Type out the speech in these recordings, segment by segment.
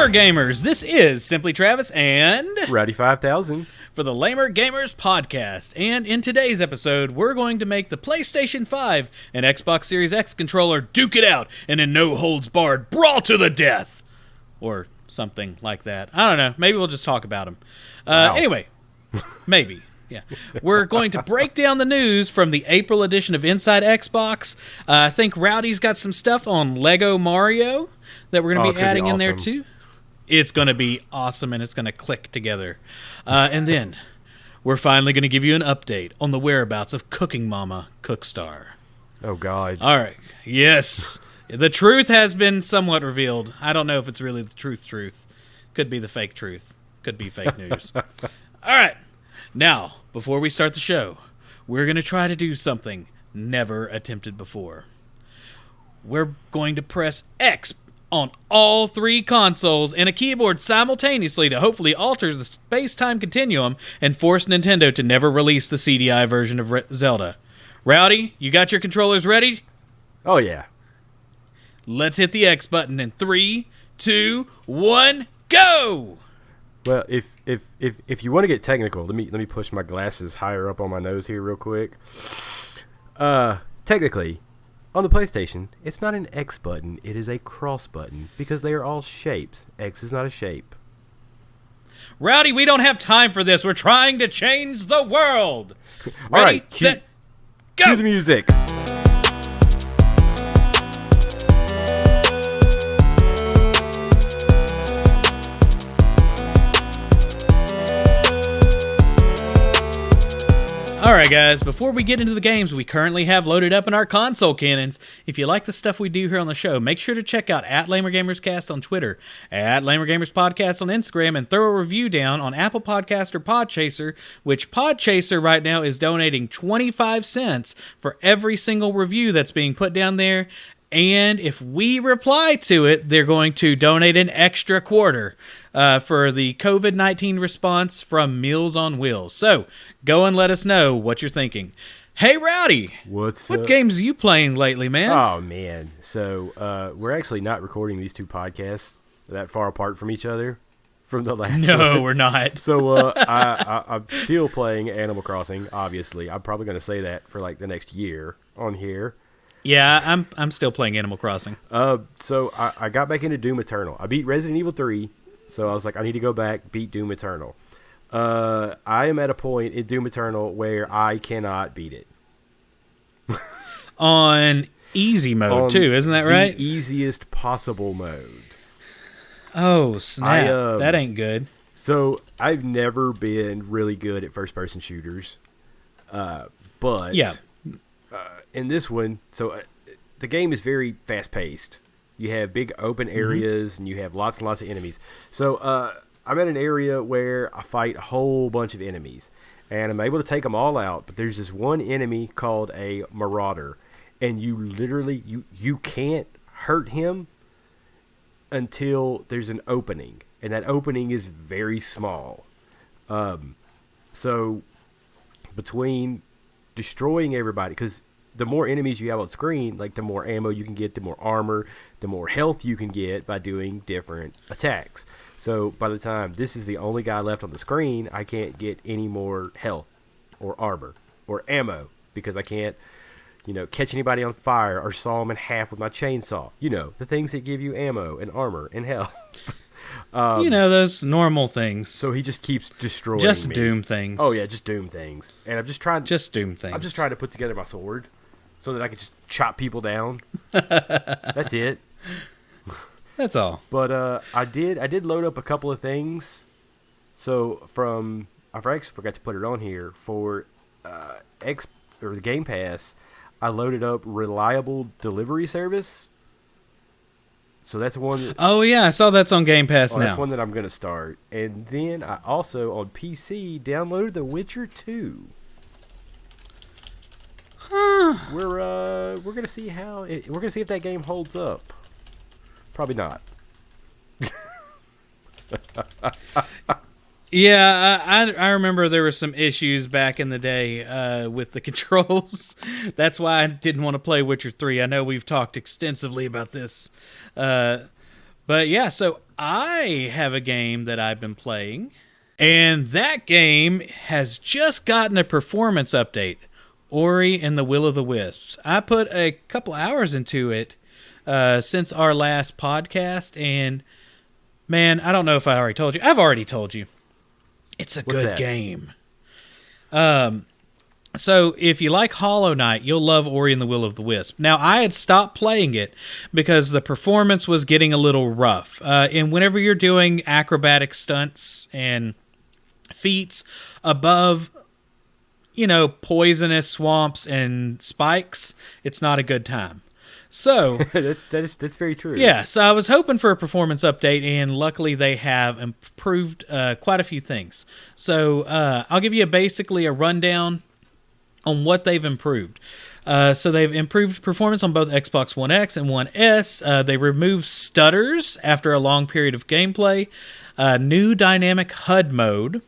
Lamer Gamers, this is Simply Travis and Rowdy 5000 for the Lamer Gamers podcast. And in today's episode, we're going to make the PlayStation 5 and Xbox Series X controller duke it out and in no holds barred brawl to the death. Or something like that. I don't know. Maybe we'll just talk about them. Wow. Anyway, maybe. Yeah, we're going to break down the news from the April edition of Inside Xbox. I think Rowdy's got some stuff on Lego Mario that we're going to be adding in there too. It's going to be awesome, and it's going to click together. And then we're finally going to give you an update on the whereabouts of Cooking Mama Cookstar. Oh, God. All right. Yes. The truth has been somewhat revealed. I don't know if it's really the truth. Could be the fake truth. Could be fake news. All right. Now, before we start the show, we're going to try to do something never attempted before. We're going to press X on all three consoles and a keyboard simultaneously to hopefully alter the space-time continuum and force Nintendo to never release the CDI version of Zelda. Rowdy, you got your controllers ready? Oh, yeah. Let's hit the X button in 3, 2, 1, go! Well, if you want to get technical, let me push my glasses higher up on my nose here real quick. Technically, on the PlayStation, it's not an X button, it is a cross button because they are all shapes. X is not a shape. Rowdy, we don't have time for this. We're trying to change the world. Ready, all right, set, go! Cue the music. Alright guys, before we get into the games we currently have loaded up in our console cannons, if you like the stuff we do here on the show, make sure to check out @LamerGamersCast on Twitter, @LamerGamersPodcast on Instagram, and throw a review down on Apple Podcast or Podchaser, which Podchaser right now is donating 25 cents for every single review that's being put down there. And if we reply to it, they're going to donate an extra quarter for the COVID-19 response from Meals on Wheels. So, go and let us know what you're thinking. Hey, Rowdy! What games are you playing lately, man? Oh, man. So, we're actually not recording these two podcasts that far apart from each other from the last No, one. We're not. So, I'm still playing Animal Crossing, obviously. I'm probably going to say that for, like, the next year on here. Yeah, I'm still playing Animal Crossing. So I got back into Doom Eternal. I beat Resident Evil 3, so I was like, I need to go back, beat Doom Eternal. I am at a point in Doom Eternal where I cannot beat it. On easy mode, too, isn't that right? The easiest possible mode. Oh, snap. That ain't good. So I've never been really good at first-person shooters, but... Yeah. In this one, so the game is very fast-paced. You have big open areas, and you have lots and lots of enemies. So I'm at an area where I fight a whole bunch of enemies, and I'm able to take them all out. But there's this one enemy called a Marauder, and you literally you can't hurt him until there's an opening, and that opening is very small. So between destroying everybody, because the more enemies you have on screen, like the more ammo you can get, the more armor, the more health you can get by doing different attacks. So by the time this is the only guy left on the screen, I can't get any more health or armor or ammo because I can't, catch anybody on fire or saw them in half with my chainsaw. The things that give you ammo and armor and health. Those normal things. So he just keeps destroying just me. Doom things. Oh yeah, just Doom things. And I'm just trying. Just Doom things. I'm just trying to put together my sword so that I can just chop people down. That's it. That's all. But I did load up a couple of things. So I actually forgot to put it on here for the Game Pass. I loaded up reliable delivery service. So that's one. Oh yeah, I saw that's on Game Pass now. That's one that I'm gonna start. And then I also on PC downloaded The Witcher 2. Huh. We're gonna see we're gonna see if that game holds up. Probably not. Yeah, I remember there were some issues back in the day with the controls. That's why I didn't want to play Witcher 3. I know we've talked extensively about this. But yeah, so I have a game that I've been playing, and that game has just gotten a performance update. Ori and the Will of the Wisps. I put a couple hours into it since our last podcast, and man, I don't know if I already told you. I've already told you. It's a good game. So if you like Hollow Knight, you'll love Ori and the Will of the Wisp. Now, I had stopped playing it because the performance was getting a little rough. And whenever you're doing acrobatic stunts and feats above, poisonous swamps and spikes, it's not a good time. So that's very true. Yeah, so I was hoping for a performance update, and luckily they have improved quite a few things. So I'll give you basically a rundown on what they've improved. So they've improved performance on both Xbox One X and One S. They removed stutters after a long period of gameplay. New dynamic HUD mode,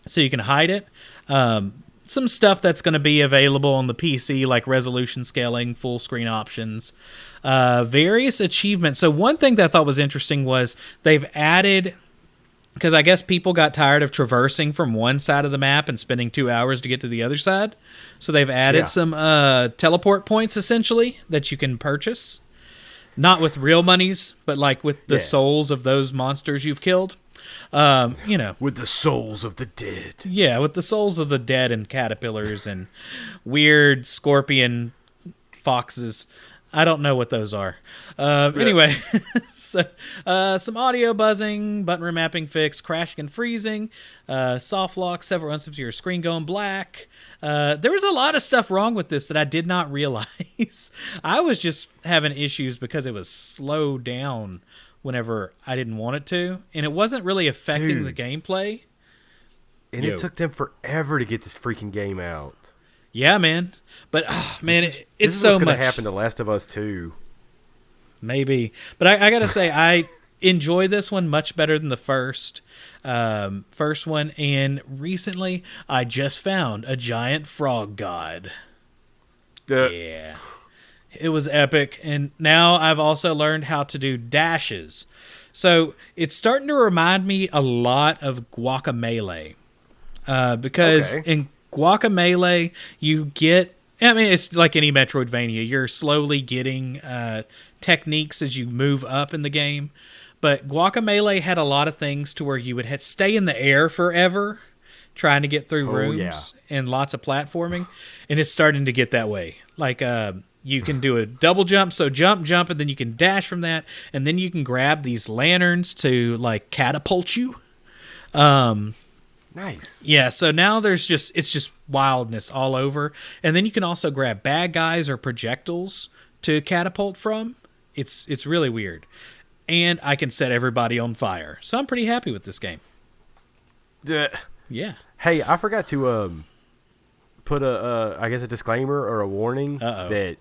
so you can hide it. Some stuff that's going to be available on the PC, like resolution scaling, full screen options, various achievements. So one thing that I thought was interesting was they've added, because I guess people got tired of traversing from one side of the map and spending 2 hours to get to the other side. So they've added some teleport points, essentially, that you can purchase. Not with real monies, but like with the souls of those monsters you've killed. With the souls of the dead. Yeah, with the souls of the dead and caterpillars and weird scorpion foxes. I don't know what those are. Anyway, so, some audio buzzing, button remapping fix, crashing and freezing, soft lock, several instances of your screen going black. There was a lot of stuff wrong with this that I did not realize. I was just having issues because it was slowed down whenever I didn't want it to, and it wasn't really affecting the gameplay. And it took them forever to get this freaking game out. Yeah, man. But, it's so much. This is what's going to happen to Last of Us 2. Maybe. But I got to say, I enjoy this one much better than the first one. And recently, I just found a giant frog god. Yeah. It was epic, and now I've also learned how to do dashes. So it's starting to remind me a lot of Guacamelee. Because in Guacamelee, you get... it's like any Metroidvania. You're slowly getting techniques as you move up in the game. But Guacamelee had a lot of things to where you would stay in the air forever trying to get through rooms and lots of platforming. And it's starting to get that way. Like... you can do a double jump, so jump, and then you can dash from that, and then you can grab these lanterns to, like, catapult you. Nice. Yeah, so now it's just wildness all over. And then you can also grab bad guys or projectiles to catapult from. It's really weird. And I can set everybody on fire. So I'm pretty happy with this game. Yeah. Hey, I forgot to put a disclaimer or a warning that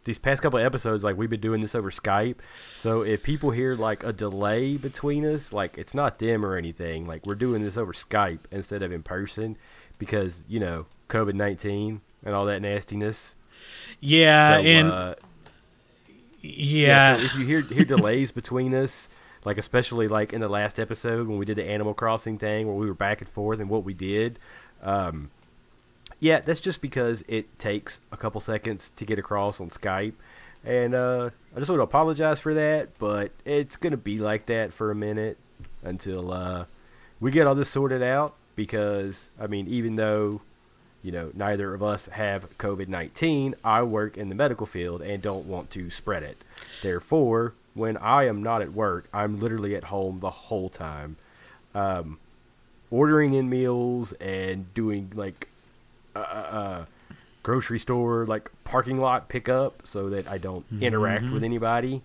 these past couple of episodes, like, we've been doing this over Skype. So if people hear like a delay between us, like, it's not them or anything. Like, we're doing this over Skype instead of in person because, COVID-19 and all that nastiness. Yeah, so, so if you hear delays between us, like, especially like in the last episode when we did the Animal Crossing thing where we were back and forth and what we did, that's just because it takes a couple seconds to get across on Skype. And I just want to apologize for that, but it's going to be like that for a minute until we get all this sorted out. Because, even though, neither of us have COVID-19, I work in the medical field and don't want to spread it. Therefore, when I am not at work, I'm literally at home the whole time, ordering in meals and doing, like, grocery store, like, parking lot pickup so that I don't interact with anybody.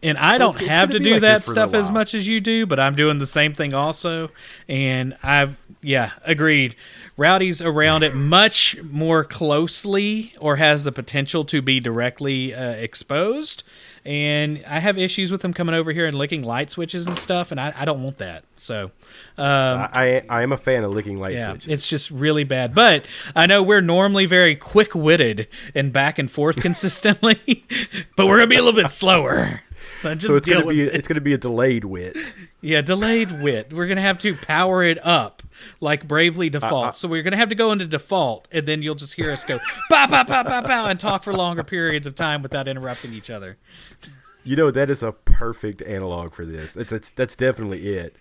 And I don't have to do that stuff as much as you do, but I'm doing the same thing also. And agreed. Rowdy's around it much more closely or has the potential to be directly exposed. And I have issues with him coming over here and licking light switches and stuff, and I don't want that. So I am a fan of licking light switches. It's just really bad. But I know we're normally very quick-witted and back and forth consistently, but we're going to be a little bit slower. So just So it's deal gonna with be it. it's gonna be a delayed wit. Yeah, delayed wit. We're gonna have to power it up like Bravely Default. So we're gonna have to go into default, and then you'll just hear us go pow pow pow pow pow and talk for longer periods of time without interrupting each other. You know, that is a perfect analog for this. That's definitely it.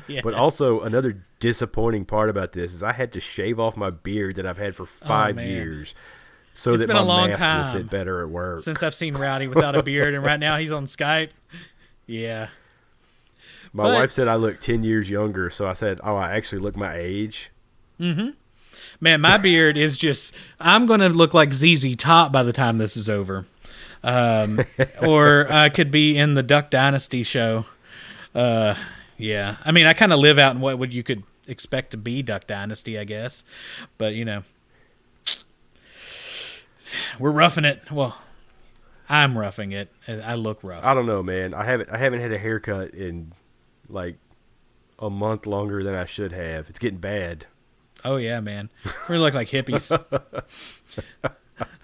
Yes. But also another disappointing part about this is I had to shave off my beard that I've had for 5 man. years, so It's that been my a long mask time will fit better at work. since I've seen Rowdy without a beard, and right now he's on Skype. Yeah. My But- wife said I look 10 years younger, so I said, "Oh, I actually look my age." Man, my beard is just, I'm going to look like ZZ Top by the time this is over. Or I could be in the Duck Dynasty show. Yeah. I mean, I kind of live out in what would you could expect to be Duck Dynasty, I guess. But, you know, we're roughing it. Well, I'm roughing it. I look rough. I don't know, man. I haven't had a haircut in like a month longer than I should have. It's getting bad. Oh, yeah, man. We look like hippies.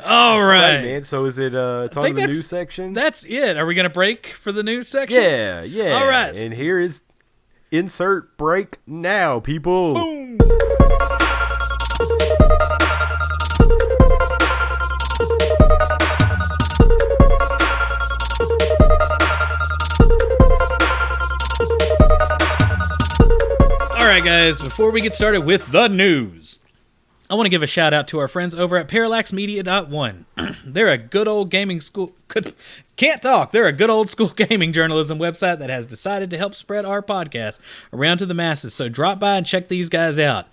All right. Hey, man. So is it? It's on think the that's- news section. That's it. Are we going to break for the news section? Yeah, yeah. All right. And here is insert break now, people. Boom. All right, guys, before we get started with the news, I want to give a shout out to our friends over at ParallaxMedia.1. They're a good old gaming school. Can't talk. They're a good old school gaming journalism website that has decided to help spread our podcast around to the masses. So drop by and check these guys out.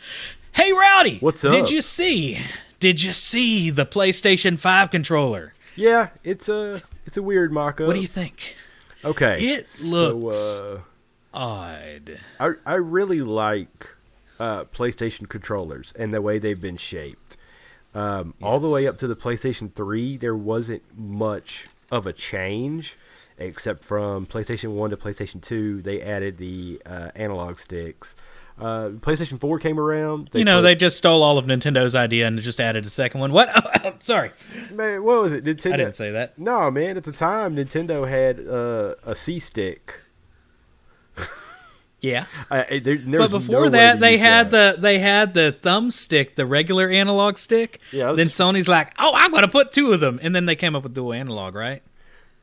Hey, Rowdy. What's up? Did you see the PlayStation 5 controller? Yeah, it's a weird mock-up. What do you think? Okay. It looks So, odd. I really like PlayStation controllers and the way they've been shaped. All the way up to the PlayStation 3, there wasn't much of a change, except from PlayStation 1 to PlayStation 2, they added the analog sticks. PlayStation 4 came around. They just stole all of Nintendo's idea and just added a second one. What? Oh, sorry. Man, what was it? Nintendo? I didn't say that. No, man. At the time, Nintendo had a C stick. Yeah. But But before that, they had the thumbstick, the regular analog stick. Yeah, Then Sony's like, "Oh, I'm going to put two of them," and then they came up with dual analog, right?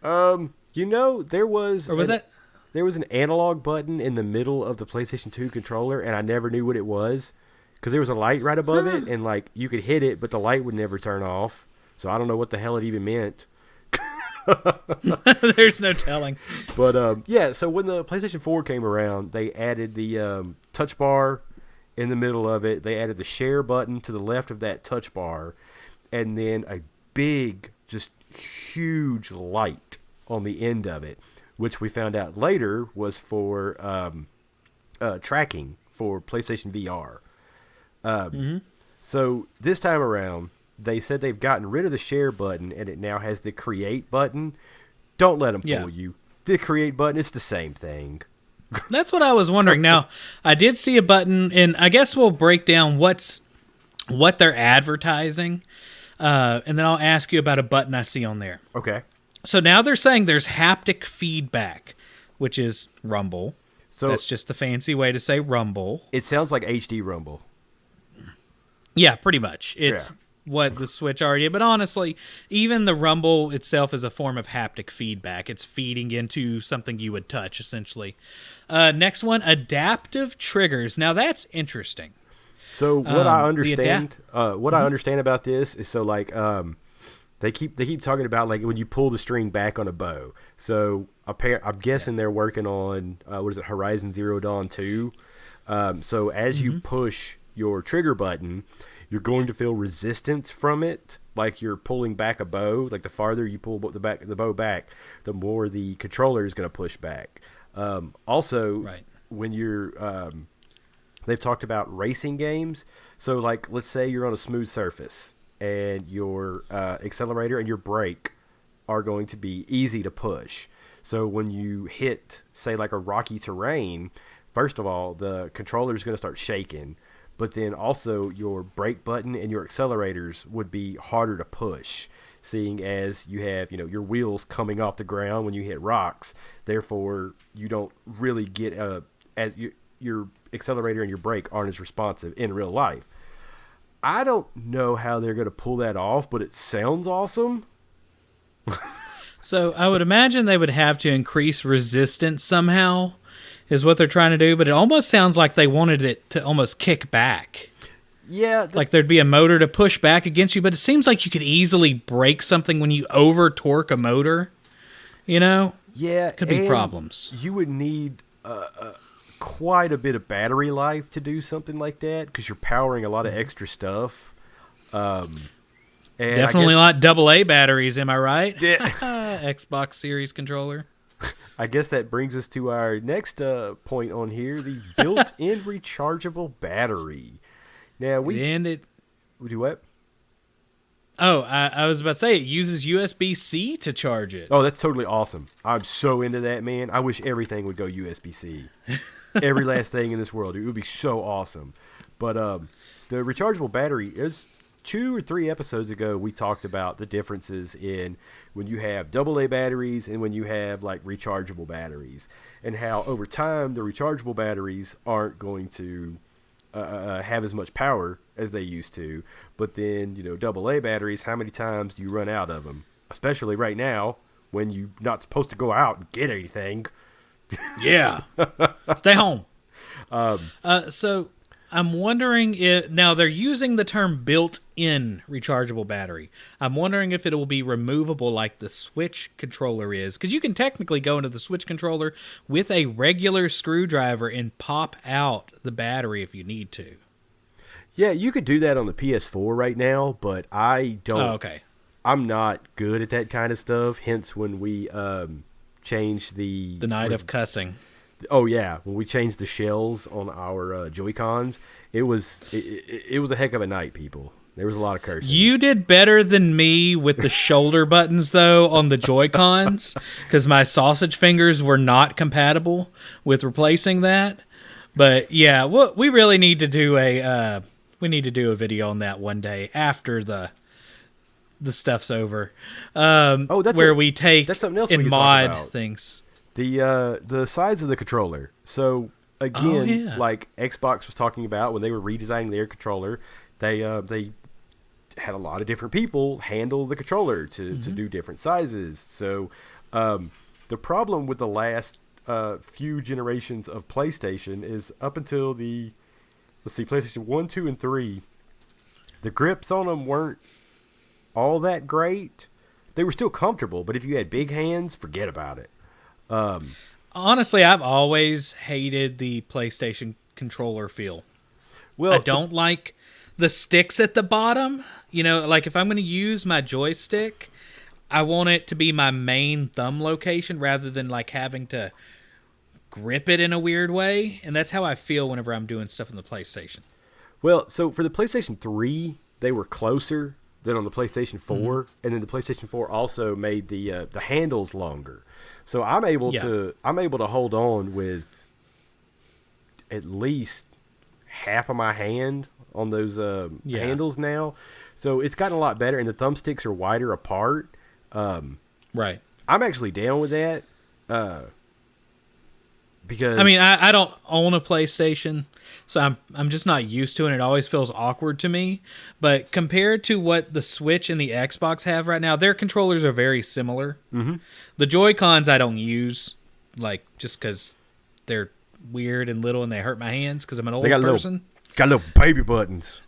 there was Or was that? there was an analog button in the middle of the PlayStation 2 controller, and I never knew what it was because there was a light right above it, and like you could hit it, but the light would never turn off. So I don't know what the hell it even meant. There's no telling. But yeah, so when the PlayStation 4 came around, they added the touch bar in the middle of it. They added the share button to the left of that touch bar, and then a big, just huge light on the end of it, which we found out later was for tracking for PlayStation VR. So this time around, they said they've gotten rid of the share button, and it now has the create button. Don't let them fool you. The create button, it's the same thing. That's what I was wondering. Now, I did see a button, and I guess we'll break down what they're advertising, and then I'll ask you about a button I see on there. Okay. So now they're saying there's haptic feedback, which is rumble. So That's just the fancy way to say rumble. it sounds like HD Rumble. Yeah, pretty much. It's Yeah. what the Switch already did. But honestly, even the rumble itself is a form of haptic feedback. It's feeding into something you would touch, essentially. Next one, adaptive triggers. Now, that's interesting. So what I the understand, I understand about this is so like they keep talking about like when you pull the string back on a bow. So I'm guessing they're working on what is it, Horizon Zero Dawn 2. So as you push your trigger button, you're going to feel resistance from it, like you're pulling back a bow. Like the farther you pull the bow back, the more the controller is going to push back. Also, when you're they've talked about racing games. So like let's say you're on a smooth surface and your accelerator and your brake are going to be easy to push. So when you hit, say, like a rocky terrain, first of all, the controller is going to start shaking. But then also your brake button and your accelerators would be harder to push. seeing as you have, your wheels coming off the ground when you hit rocks. Therefore, you don't really get your accelerator and your brake aren't as responsive in real life. I don't know how they're going to pull that off, but it sounds awesome. So I would imagine they would have to increase resistance somehow, is what they're trying to do. But it almost sounds like they wanted it to almost kick back. Yeah. Like there'd be a motor to push back against you. But it seems like you could easily break something when you over-torque a motor. Yeah. Could be problems. You would need quite a bit of battery life to do something like that because you're powering a lot of extra stuff. And definitely not AA batteries, am I right? Yeah. Xbox Series controller. I guess that brings us to our next point on here, the built-in rechargeable battery. Now we do what? Oh, I was about to say it uses USB-C to charge it. Oh, that's totally awesome. I'm so into that, man. I wish everything would go USB-C. Every last thing in this world. It would be so awesome. But the rechargeable battery is 2 or 3 episodes ago, we talked about the differences in when you have AA batteries and when you have like rechargeable batteries, and how over time the rechargeable batteries aren't going to have as much power as they used to. But then, AA batteries, how many times do you run out of them? Especially right now when you're not supposed to go out and get anything. Yeah. Stay home. So I'm wondering if now they're using the term built-in rechargeable battery. I'm wondering if it will be removable like the Switch controller is, because you can technically go into the Switch controller with a regular screwdriver and pop out the battery if you need to. Yeah, you could do that on the PS4 right now, but I don't. Oh, okay. I'm not good at that kind of stuff. Hence, when we changed the night of cussing. Oh yeah, when we changed the shells on our Joy-Cons, it was a heck of a night, people. There was a lot of cursing. You did better than me with the shoulder buttons, though, on the Joy-Cons, because my sausage fingers were not compatible with replacing that. But yeah, we really need to do a video on that one day after the stuff's over. We take that's something else and we mod talk about. Things. The size of the controller. So again, like Xbox was talking about when they were redesigning their controller, they had a lot of different people handle the controller to do different sizes. So the problem with the last few generations of PlayStation is up until the PlayStation 1, 2, and 3, the grips on them weren't all that great. They were still comfortable, but if you had big hands, forget about it. Honestly, I've always hated the PlayStation controller feel. Well, I don't like the sticks at the bottom. Like if I'm going to use my joystick, I want it to be my main thumb location rather than like having to grip it in a weird way. And that's how I feel whenever I'm doing stuff on the PlayStation. Well, so for the PlayStation 3, they were closer than on the PlayStation 4, and then the PlayStation 4 also made the handles longer. So I'm able to hold on with at least half of my hand on those handles now. So it's gotten a lot better, and the thumbsticks are wider apart. Right. I'm actually down with that because I don't own a PlayStation, so I'm just not used to it. It always feels awkward to me. But compared to what the Switch and the Xbox have right now, their controllers are very similar. Mm-hmm. The Joy-Cons I don't use, like just because they're weird and little and they hurt my hands because I'm an old person. Got little baby buttons.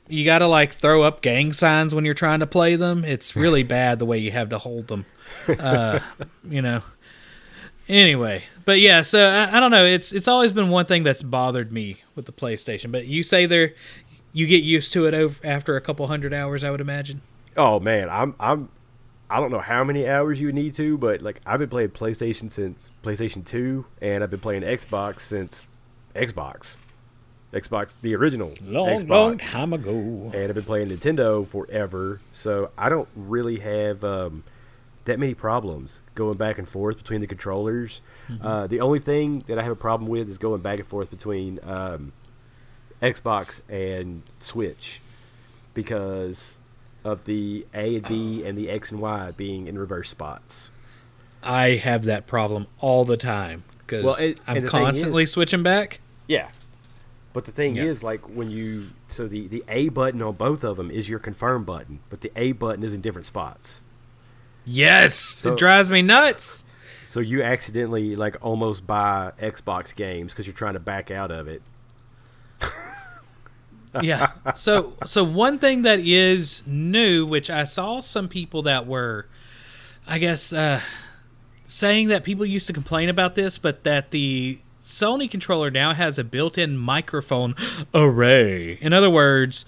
You got to like throw up gang signs when you're trying to play them. It's really bad the way you have to hold them. Anyway, but yeah, so I don't know. It's always been one thing that's bothered me with the PlayStation. But you say you get used to it after a couple 100 hours, I would imagine. Oh man, I don't know how many hours you would need to, but like I've been playing PlayStation since PlayStation 2, and I've been playing Xbox since Xbox, the original Xbox. Long time ago. And I've been playing Nintendo forever, so I don't really have that many problems going back and forth between the controllers. Mm-hmm. The only thing that I have a problem with is going back and forth between Xbox and Switch, because of the A and B and the X and Y being in reverse spots. I have that problem all the time because I'm constantly switching back. Yeah. But the thing is, like, when you... So the A button on both of them is your confirm button, but the A button is in different spots. Yes! It drives me nuts! So you accidentally, like, almost buy Xbox games because you're trying to back out of it. Yeah. So one thing that is new, which I saw some people that were, I guess, saying that people used to complain about this, but that the Sony controller now has a built-in microphone array. In other words,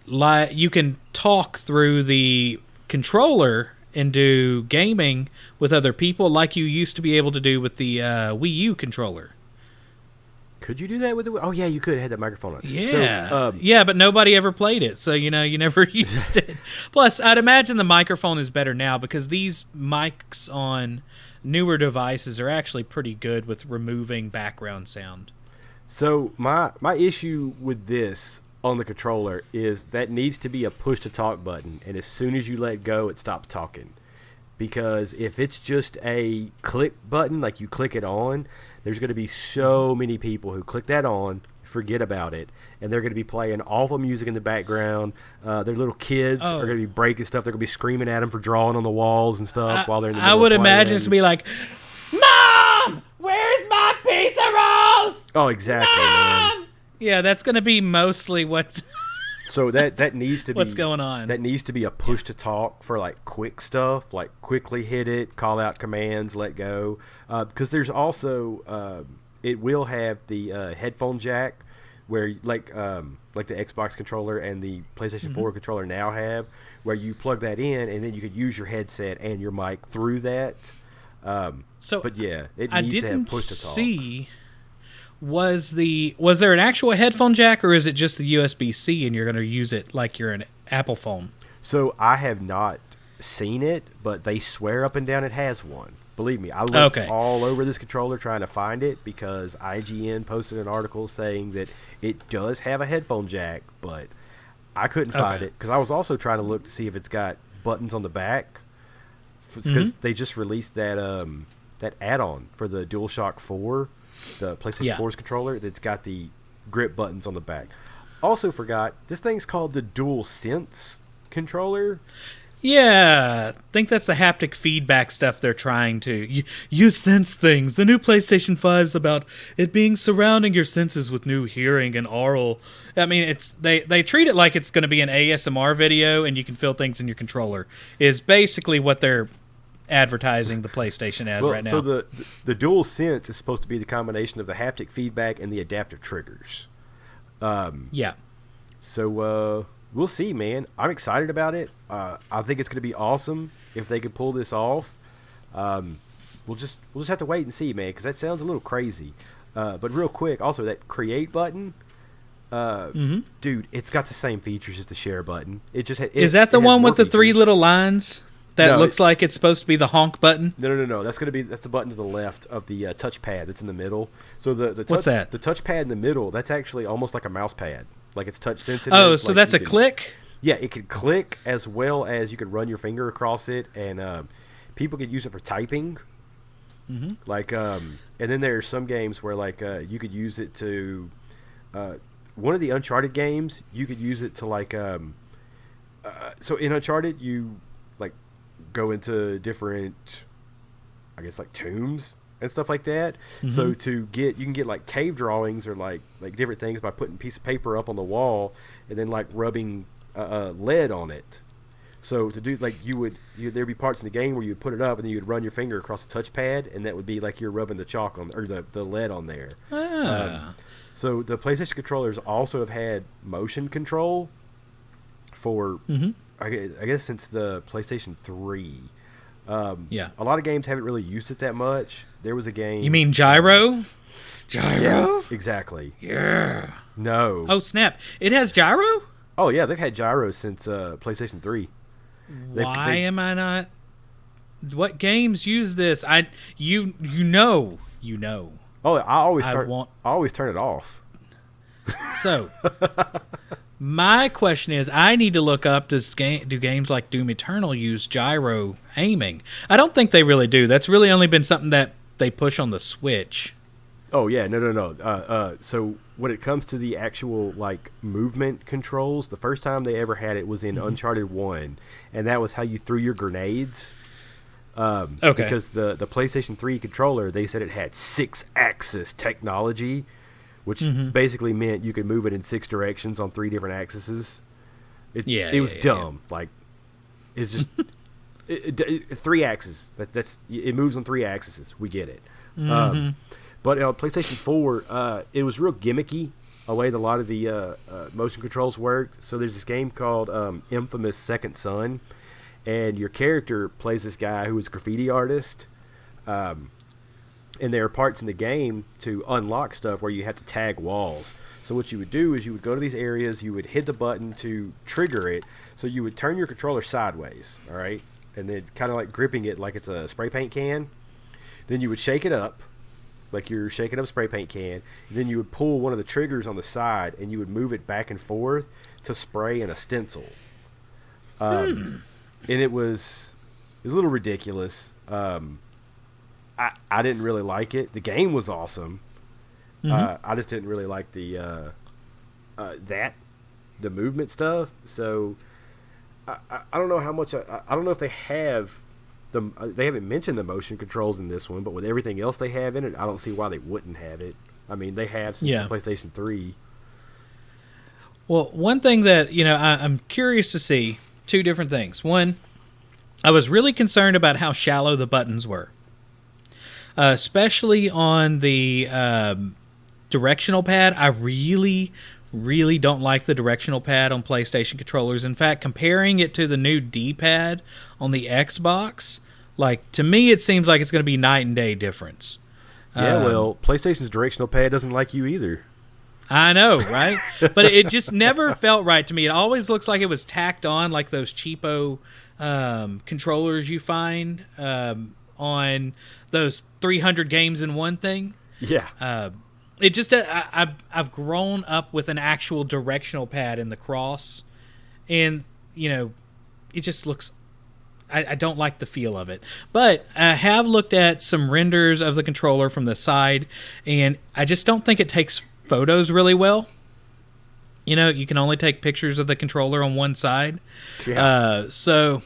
you can talk through the controller and do gaming with other people like you used to be able to do with the Wii U controller. Could you do that with the... Oh, yeah, you could have had that microphone on. Yeah. So, yeah, but nobody ever played it, so, you never used it. Plus, I'd imagine the microphone is better now because these mics on newer devices are actually pretty good with removing background sound. So, my issue with this on the controller is that needs to be a push-to-talk button, and as soon as you let go, it stops talking. Because if it's just a click button, like you click it on... There's going to be so many people who click that on, forget about it, and they're going to be playing awful music in the background. Their little kids are going to be breaking stuff. They're going to be screaming at them for drawing on the walls and stuff while they're in the middle I would of imagine it's to be like, Mom, where's my pizza rolls? Oh, exactly, Mom! man. Yeah, that's going to be mostly what... So that needs to be... What's going on? That needs to be a push-to-talk for, like, quick stuff, like quickly hit it, call out commands, let go. Because there's also... it will have the headphone jack where, like the Xbox controller and the PlayStation 4 controller now have, where you plug that in and then you could use your headset and your mic through that. But, yeah, it needs to have push-to-talk. Was there an actual headphone jack, or is it just the USB-C and you're going to use it like you're an Apple phone? So I have not seen it, but they swear up and down it has one. Believe me, I looked all over this controller trying to find it because IGN posted an article saying that it does have a headphone jack, but I couldn't find it because I was also trying to look to see if it's got buttons on the back because they just released that that add-on for the DualShock 4. The PlayStation 4's controller that's got the grip buttons on the back. Also forgot, this thing's called the DualSense controller. Yeah, I think that's the haptic feedback stuff they're trying to... You sense things. The new PlayStation 5's about it being surrounding your senses with new hearing and aural... I mean, they treat it like it's going to be an ASMR video and you can feel things in your controller. Is basically what they're advertising the PlayStation as right now. So the DualSense is supposed to be the combination of the haptic feedback and the adaptive triggers. So we'll see, man. I'm excited about it. I think it's going to be awesome if they could pull this off. We'll just have to wait and see, man, because that sounds a little crazy. But real quick, also that create button, dude, it's got the same features as the share button. It just is that the one with the three little lines? That looks like it's supposed to be the honk button. No. That's the button to the left of the touchpad that's in the middle. So what's that? The touchpad in the middle. That's actually almost like a mouse pad. Like it's touch sensitive. Oh, so that's a click. Yeah, it can click as well as you can run your finger across it, and people can use it for typing. Like, and then there are some games where like you could use it to. One of the Uncharted games, you could use it to like. So in Uncharted, you like go into different, I guess, like tombs and stuff like that. So you can get like cave drawings or like different things by putting a piece of paper up on the wall and then like rubbing lead on it. So to do like there'd be parts in the game where you would put it up and then you'd run your finger across the touchpad and that would be like you're rubbing the chalk on or the lead on there. So the PlayStation controllers also have had motion control for I guess since the PlayStation 3. A lot of games haven't really used it that much. There was a game... You mean gyro? Gyro? Yeah, exactly. Yeah. No. Oh, snap. It has gyro? Oh, yeah. They've had gyro since PlayStation 3. Why am I not... What games use this? You know. Oh, I always turn it off. So... My question is, I need to look up, do games like Doom Eternal use gyro aiming? I don't think they really do. That's really only been something that they push on the Switch. Oh yeah, no. So when it comes to the actual like movement controls, the first time they ever had it was in Uncharted 1, and that was how you threw your grenades. Okay. Because the PlayStation 3 controller, they said it had 6-axis technology, which basically meant you could move it in 6 directions on 3 different axes. It was dumb. Yeah. Like, it's just 3 axes. It moves on 3 axes. We get it. But on PlayStation 4, it was real gimmicky a way that a lot of the motion controls worked. So there's this game called Infamous Second Son, and your character plays this guy who is a graffiti artist. And there are parts in the game to unlock stuff where you have to tag walls. So what you would do is you would go to these areas, you would hit the button to trigger it. So you would turn your controller sideways, all right? And then kind of like gripping it like it's a spray paint can. Then you would shake it up, like you're shaking up a spray paint can. And then you would pull one of the triggers on the side, and you would move it back and forth to spray in a stencil. And it was a little ridiculous. I didn't really like it. The game was awesome. I just didn't really like the movement stuff. So I don't know how much. I don't know if they have they haven't mentioned the motion controls in this one, but with everything else they have in it, I don't see why they wouldn't have it. I mean, they have since the PlayStation 3. Well, one thing that I'm curious to see, 2 different things. One, I was really concerned about how shallow the buttons were. Especially on the directional pad. I really don't like the directional pad on PlayStation controllers. In fact, comparing it to the new D-pad on the Xbox, like, to me it seems like it's going to be night and day difference. Yeah, well, PlayStation's directional pad doesn't like you either. I know, right? But it just never felt right to me. It always looks like it was tacked on, like those cheapo controllers you find on those 300 games in one thing. Yeah. It just I've grown up with an actual directional pad in the cross, and it just looks. I don't like the feel of it, but I have looked at some renders of the controller from the side, and I just don't think it takes photos really well. You can only take pictures of the controller on one side, so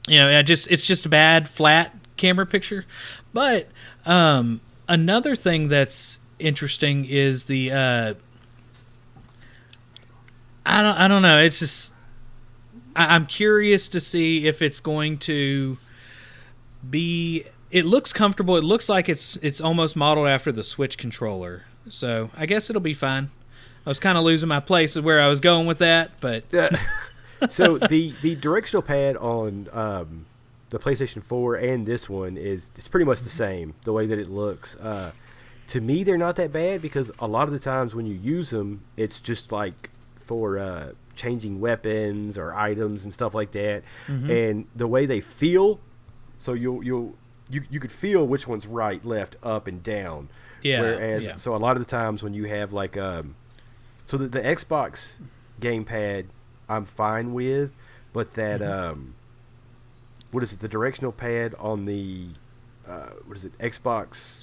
it's just a bad flat camera picture. But another thing that's interesting is the I don't know. It's just I'm curious to see if it's going to be. It looks comfortable. It looks like it's almost modeled after the Switch controller. So I guess it'll be fine. I was kind of losing my place of where I was going with that, but so the directional pad on the PlayStation 4 and this one it's pretty much the same, the way that it looks. To me, they're not that bad because a lot of the times when you use them, it's just like for changing weapons or items and stuff like that. And the way they feel, so you could feel which one's right, left, up, and down. Yeah. Whereas, so a lot of the times when you have like so the Xbox gamepad, I'm fine with, but that what is it? The directional pad on the what is it? Xbox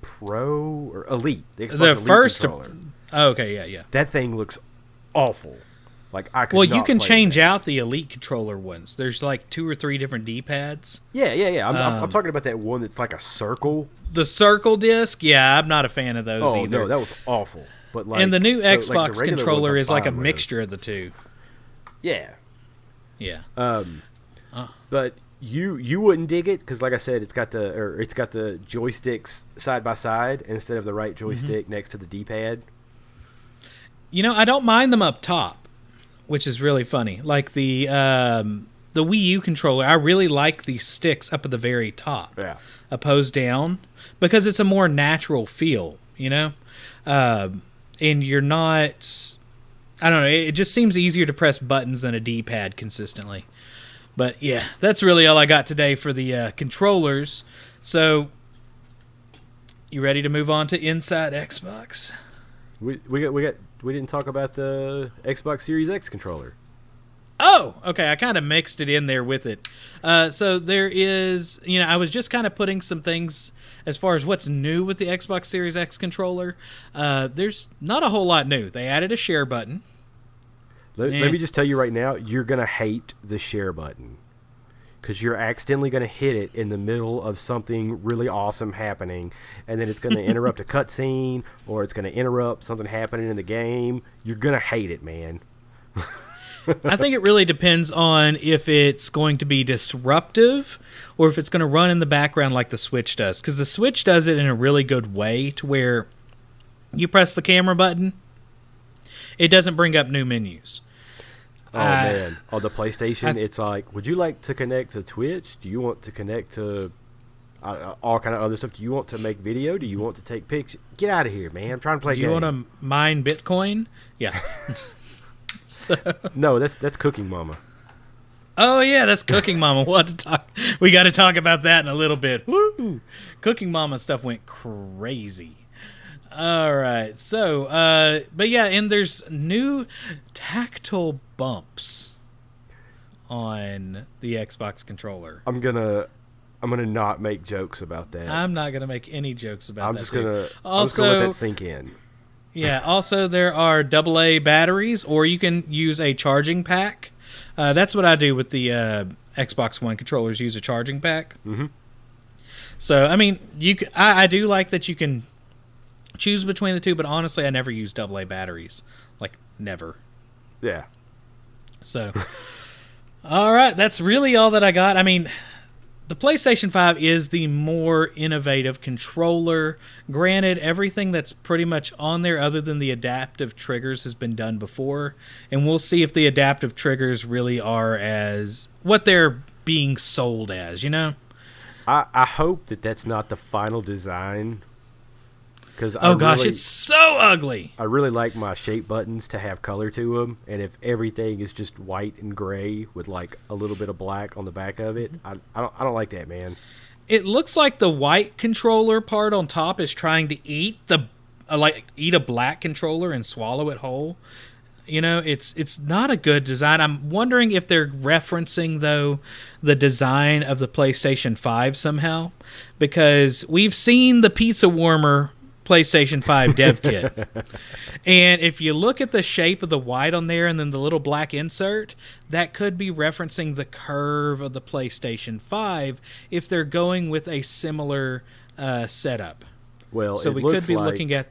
Pro or Elite? The Xbox Elite first controller. Oh, okay, yeah. That thing looks awful. Like I could. Well, not you can play change that. out the Elite controller ones. There's like 2 or 3 different D-pads. Yeah. I'm talking about that one that's like a circle. The circle disc. Yeah, I'm not a fan of those Oh either. no, that was awful. But like, and the new Xbox like the regular controller ones, is like a with. mixture of the two. Yeah. Yeah. But you wouldn't dig it because, like I said, it's got the joysticks side by side instead of the right joystick next to the D-pad. I don't mind them up top, which is really funny. Like the Wii U controller, I really like the sticks up at the very top, opposed down, because it's a more natural feel, and you're not. I don't know. It just seems easier to press buttons than a D-pad consistently. But yeah, that's really all I got today for the controllers. So, you ready to move on to Inside Xbox? We didn't talk about the Xbox Series X controller. Oh, okay. I kind of mixed it in there with it. So there is, I was just kind of putting some things as far as what's new with the Xbox Series X controller. There's not a whole lot new. They added a share button. Let me just tell you right now, you're going to hate the share button. Because you're accidentally going to hit it in the middle of something really awesome happening, and then it's going to interrupt a cutscene, or it's going to interrupt something happening in the game. You're going to hate it, man. I think it really depends on if it's going to be disruptive or if it's going to run in the background like the Switch does. Because the Switch does it in a really good way to where you press the camera button, it doesn't bring up new menus. Oh, man. On the PlayStation, it's like, would you like to connect to Twitch? Do you want to connect to all kind of other stuff? Do you want to make video? Do you want to take pictures? Get out of here, man. I'm trying to play a game. Do you want to mine Bitcoin? Yeah. No, that's Cooking Mama. Oh, yeah, that's Cooking Mama. We got to talk about that in a little bit. Woo! Cooking Mama stuff went crazy. All right, so, but yeah, and there's new tactile bumps on the Xbox controller. I'm gonna not make jokes about that. I'm not gonna make any jokes about that. I'm just gonna let that sink in. Yeah. Also, there are AA batteries, or you can use a charging pack. That's what I do with the Xbox One controllers. Use a charging pack. Mm-hmm. So, I mean, I do like that you can choose between the two, but honestly, I never use AA batteries. Like, never. Yeah. So, all right, that's really all that I got. I mean, the PlayStation 5 is the more innovative controller. Granted, everything that's pretty much on there other than the adaptive triggers has been done before, and we'll see if the adaptive triggers really are as what they're being sold as, I hope that's not the final design. It's so ugly. I really like my shape buttons to have color to them, and if everything is just white and gray with like a little bit of black on the back of it, I don't like that, man. It looks like the white controller part on top is trying to eat eat a black controller and swallow it whole. It's not a good design. I'm wondering if they're referencing, though, the design of the PlayStation 5 somehow, because we've seen the pizza warmer PlayStation 5 dev kit. And if you look at the shape of the white on there and then the little black insert, that could be referencing the curve of the PlayStation 5 if they're going with a similar setup. Well, so we could be looking at...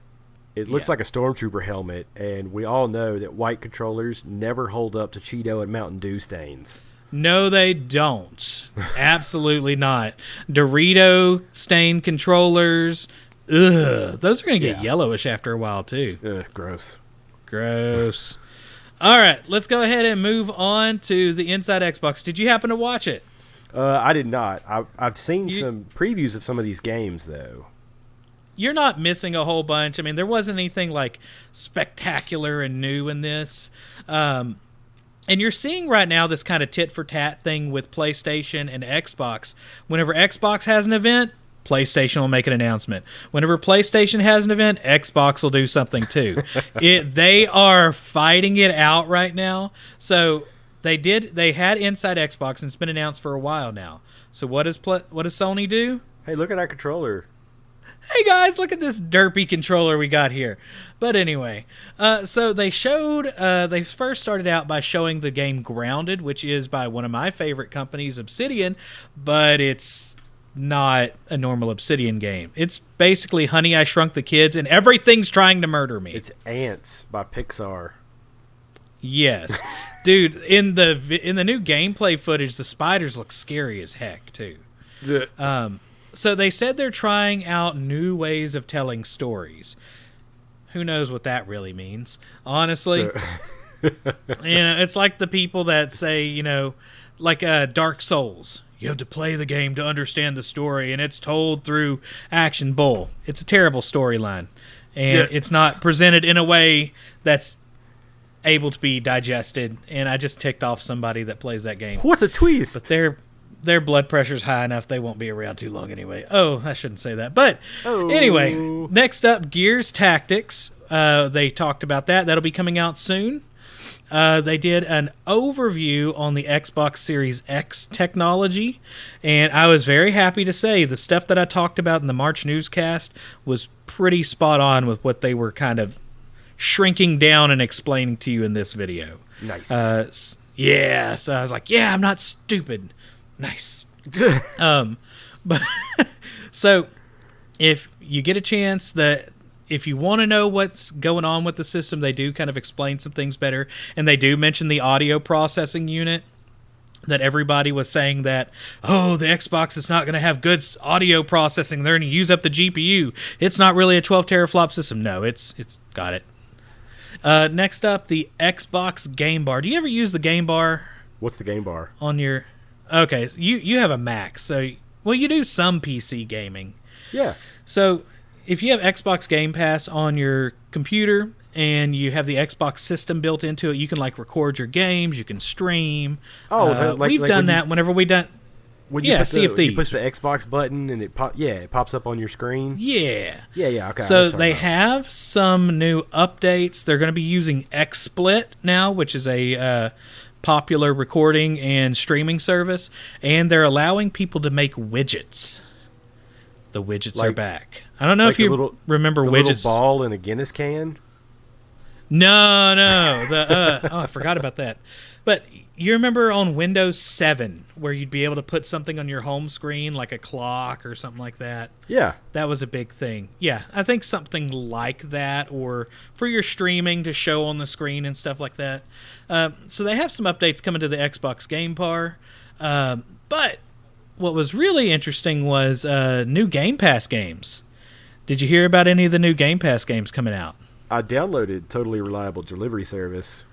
It looks like a Stormtrooper helmet, and we all know that white controllers never hold up to Cheeto and Mountain Dew stains. No, they don't. Absolutely not. Dorito stained controllers... Ugh, those are going to get yellowish after a while, too. Ugh, gross. Gross. All right, let's go ahead and move on to the Inside Xbox. Did you happen to watch it? I did not. I've seen some previews of some of these games, though. You're not missing a whole bunch. I mean, there wasn't anything, like, spectacular and new in this. And you're seeing right now this kind of tit-for-tat thing with PlayStation and Xbox. Whenever Xbox has an event, PlayStation will make an announcement. Whenever PlayStation has an event, Xbox will do something too. They are fighting it out right now. So they had Inside Xbox, and it's been announced for a while now. So what does Sony do? Hey, look at our controller. Hey guys, look at this derpy controller we got here. But anyway, so they showed, they first started out by showing the game Grounded, which is by one of my favorite companies, Obsidian, but it's not a normal Obsidian game. It's basically Honey, I Shrunk the Kids, and everything's trying to murder me. It's Ants by Pixar. Yes. Dude, in the new gameplay footage, the spiders look scary as heck, too. So they said they're trying out new ways of telling stories. Who knows what that really means, honestly. It's like the people that say, like Dark Souls. You have to play the game to understand the story, and it's told through action. Bull. It's a terrible storyline, and it's not presented in a way that's able to be digested. And I just ticked off somebody that plays that game. What's a twist? But their blood pressure's high enough they won't be around too long anyway. Oh, I shouldn't say that. But anyway, next up, Gears Tactics. They talked about that. That'll be coming out soon. They did an overview on the Xbox Series X technology, and I was very happy to say the stuff that I talked about in the March newscast was pretty spot on with what they were kind of shrinking down and explaining to you in this video. Nice. So I was like, yeah, I'm not stupid. Nice. But so if you get a chance, if you want to know what's going on with the system, they do kind of explain some things better, and they do mention the audio processing unit. That everybody was saying that, oh, the Xbox is not going to have good audio processing. They're going to use up the GPU. It's not really a 12 teraflop system. No, it's got it. Next up, the Xbox Game Bar. Do you ever use the Game Bar? What's the Game Bar? On your... Okay, so you have a Mac, so... Well, you do some PC gaming. Yeah. So, if you have Xbox Game Pass on your computer and you have the Xbox system built into it, you can, like, record your games, you can stream. We've done that whenever we done... Sea of Thieves. You push the Xbox button and it pops up on your screen. Yeah. Yeah, okay. So they have some new updates. They're going to be using XSplit now, which is a popular recording and streaming service, and they're allowing people to make widgets. The widgets are back. I don't know if you remember widgets. Little ball in a Guinness can? No. I forgot about that. But you remember on Windows 7 where you'd be able to put something on your home screen, like a clock or something like that? Yeah. That was a big thing. Yeah, I think something like that, or for your streaming to show on the screen and stuff like that. So they have some updates coming to the Xbox Game Bar. But what was really interesting was new Game Pass games. Did you hear about any of the new Game Pass games coming out? I downloaded Totally Reliable Delivery Service.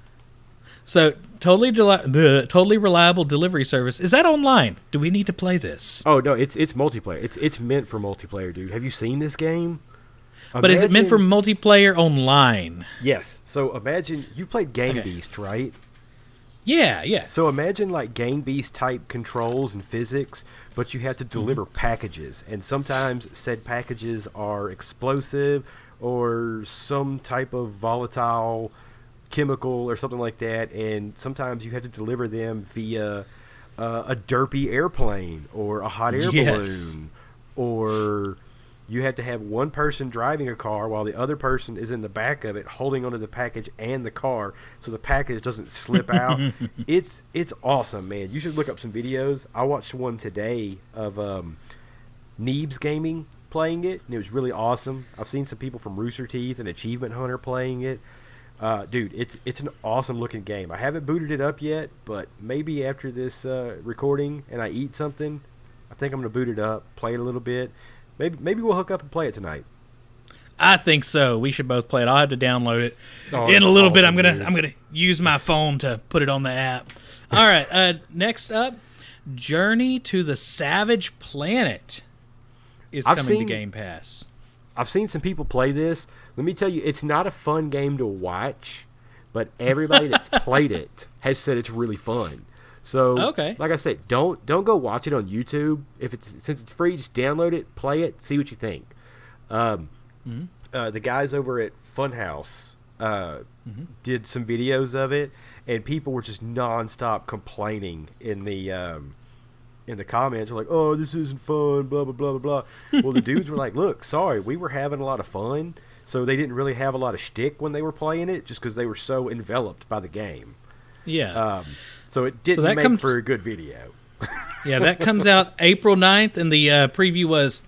So, totally reliable delivery service. Is that online? Do we need to play this? Oh no, it's multiplayer. It's meant for multiplayer, dude. Have you seen this game? But is it meant for multiplayer online? Yes. So imagine you've played Game Beast, right? Yeah. So imagine like Game Beast type controls and physics, but you have to deliver packages, and sometimes said packages are explosive or some type of volatile chemical or something like that, and sometimes you have to deliver them via a derpy airplane or a hot air balloon, or you have to have one person driving a car while the other person is in the back of it holding onto the package and the car so the package doesn't slip out. It's awesome, man. You should look up some videos. I watched one today of Neebs Gaming playing it, and it was really awesome. I've seen some people from Rooster Teeth and Achievement Hunter playing it. Dude, it's an awesome looking game. I haven't booted it up yet, but maybe after this recording and I eat something, I think I'm gonna boot it up, play it a little bit. Maybe we'll hook up and play it tonight. I think so. We should both play it. I'll have to download it in a little bit. I'm gonna use my phone to put it on the app. All right. Next up, Journey to the Savage Planet is coming to Game Pass. I've seen some people play this. Let me tell you, it's not a fun game to watch, but everybody that's played it has said it's really fun. So, like I said, don't go watch it on YouTube. Since it's free, just download it, play it, see what you think. The guys over at Funhouse did some videos of it, and people were just nonstop complaining in the comments. They're like, "Oh, this isn't fun," blah blah blah blah blah. Well, the dudes were like, "Look, sorry, we were having a lot of fun." So they didn't really have a lot of shtick when they were playing it, just because they were so enveloped by the game. Yeah. So it didn't make for a good video. Yeah, that comes out April 9th, and the preview was,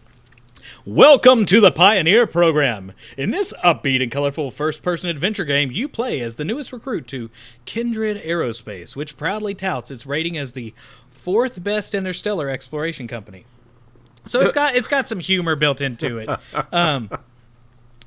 "Welcome to the Pioneer Program. In this upbeat and colorful first-person adventure game, you play as the newest recruit to Kindred Aerospace, which proudly touts its rating as the 4th best interstellar exploration company." So it's got some humor built into it.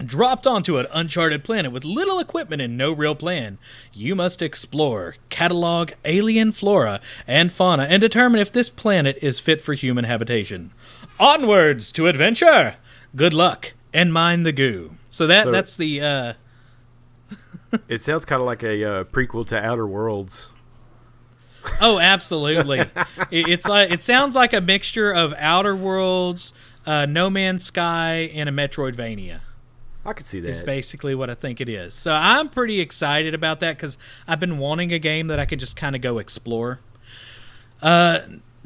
Dropped onto an uncharted planet with little equipment and no real plan, you must explore, catalog alien flora and fauna, and determine if this planet is fit for human habitation. Onwards to adventure! Good luck, and mind the goo. So that's the... It sounds kind of like a prequel to Outer Worlds. Oh, absolutely. It sounds like a mixture of Outer Worlds, No Man's Sky, and a Metroidvania. I could see that. Is basically what I think it is. So I'm pretty excited about that because I've been wanting a game that I could just kind of go explore.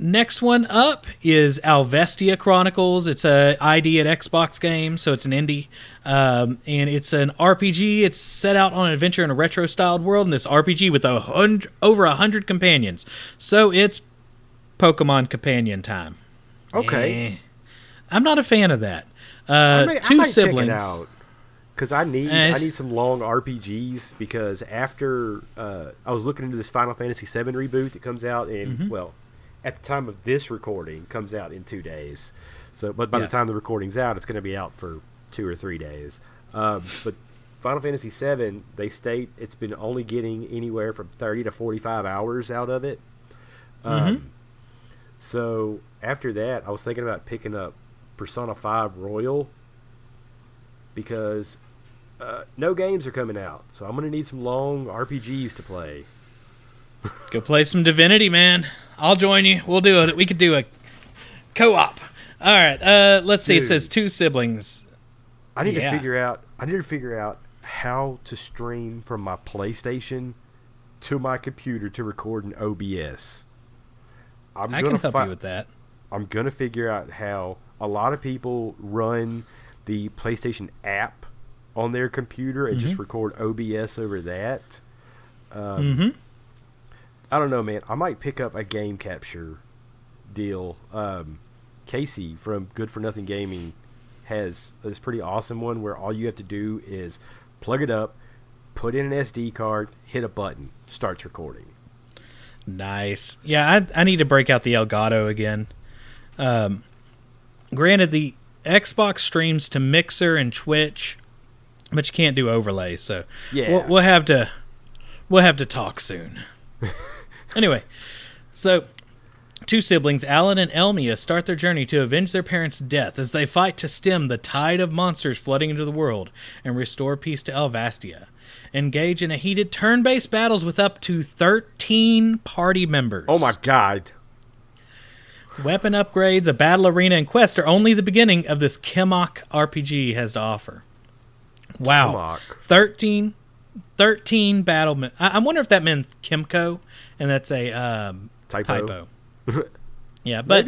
Next one up is Alvestia Chronicles. It's a ID at Xbox game, so it's an indie. And it's an RPG. It's set out on an adventure in a retro-styled world in this RPG with over 100 companions. So it's Pokemon companion time. Okay. I'm not a fan of that. I might siblings. check it out. Because I need some long RPGs, because after I was looking into this Final Fantasy VII reboot that comes out in, well, at the time of this recording, comes out in 2 days. So, but by the time the recording's out, it's going to be out for 2 or 3 days. But Final Fantasy VII, they state it's been only getting anywhere from 30 to 45 hours out of it. So after that, I was thinking about picking up Persona 5 Royal, because no games are coming out, so I'm going to need some long RPGs to play. Go play some Divinity, man. I'll join you. We'll do it. We could do a co-op. All right. Let's see. Dude, it says 2 siblings. I need to figure out how to stream from my PlayStation to my computer to record in OBS. I can help you with that. I'm going to figure out how a lot of people run the PlayStation app on their computer and just record OBS over that. I don't know, man. I might pick up a game capture deal. Casey from Good for Nothing Gaming has this pretty awesome one where all you have to do is plug it up, put in an SD card, hit a button, starts recording. Nice. Yeah, I need to break out the Elgato again. Granted, the Xbox streams to Mixer and Twitch, but you can't do overlays, so we'll have to talk soon. Anyway, so 2 siblings, Alan and Elmia, start their journey to avenge their parents' death as they fight to stem the tide of monsters flooding into the world and restore peace to Alvastia. Engage in a heated turn-based battles with up to 13 party members. Oh my god. Weapon upgrades, a battle arena, and quest are only the beginning of this Kimok RPG has to offer. Wow. Kimok. 13 battle... I wonder if that meant Kimco, and that's a typo. Yeah, but...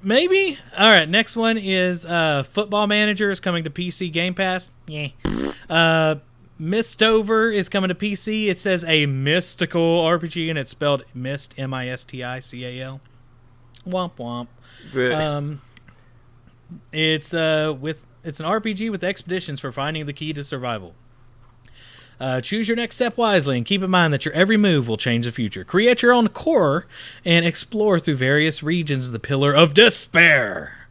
Maybe. All right, next one is Football Manager is coming to PC Game Pass. Yeah. Mistover is coming to PC. It says a mystical RPG, and it's spelled Mist, M-I-S-T-I-C-A-L. Womp womp. It's an RPG with expeditions for finding the key to survival. Choose your next step wisely and keep in mind that your every move will change the future. Create your own core and explore through various regions of the Pillar of Despair,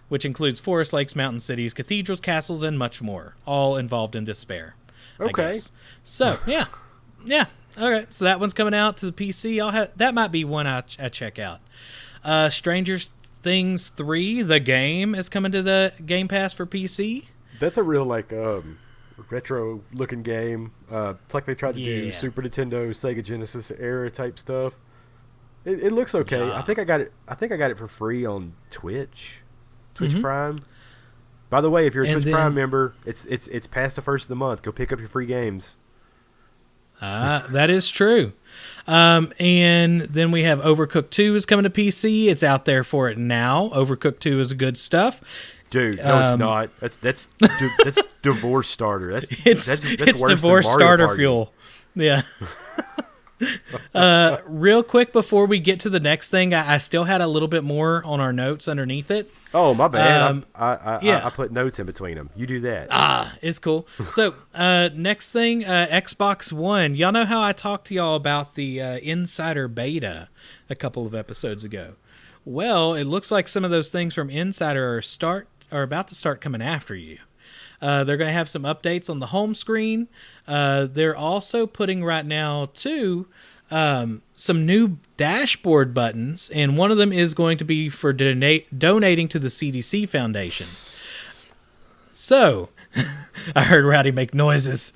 which includes forests, lakes, mountains, cities, cathedrals, castles, and much more, all involved in despair. Okay. So, yeah. Okay, so that one's coming out to the PC. That might be one I check out. Stranger Things 3, the game, is coming to the Game Pass for PC. That's a real, retro looking game. It's like they tried to do Super Nintendo, Sega Genesis era type stuff. It looks okay. I think I got it for free on Twitch Prime. By the way, if you're a Twitch Prime member, it's past the first of the month. Go pick up your free games. That is true. And then we have Overcooked 2 is coming to PC. It's out there for it now. Overcooked 2 is good stuff. Dude, no, it's not. That's divorce starter. That's it's worse divorce than Mario starter Party. fuel. Yeah. Real quick before we get to the next thing, I still had a little bit more on our notes underneath it. Oh, my bad. I put notes in between them. You do that. It's cool. So, next thing, Xbox One. Y'all know how I talked to y'all about the Insider Beta a couple of episodes ago. Well, it looks like some of those things from Insider are about to start coming after you. They're going to have some updates on the home screen. They're also putting right now, too, some new dashboard buttons, and one of them is going to be for donating to the CDC Foundation. So, I heard Rowdy make noises.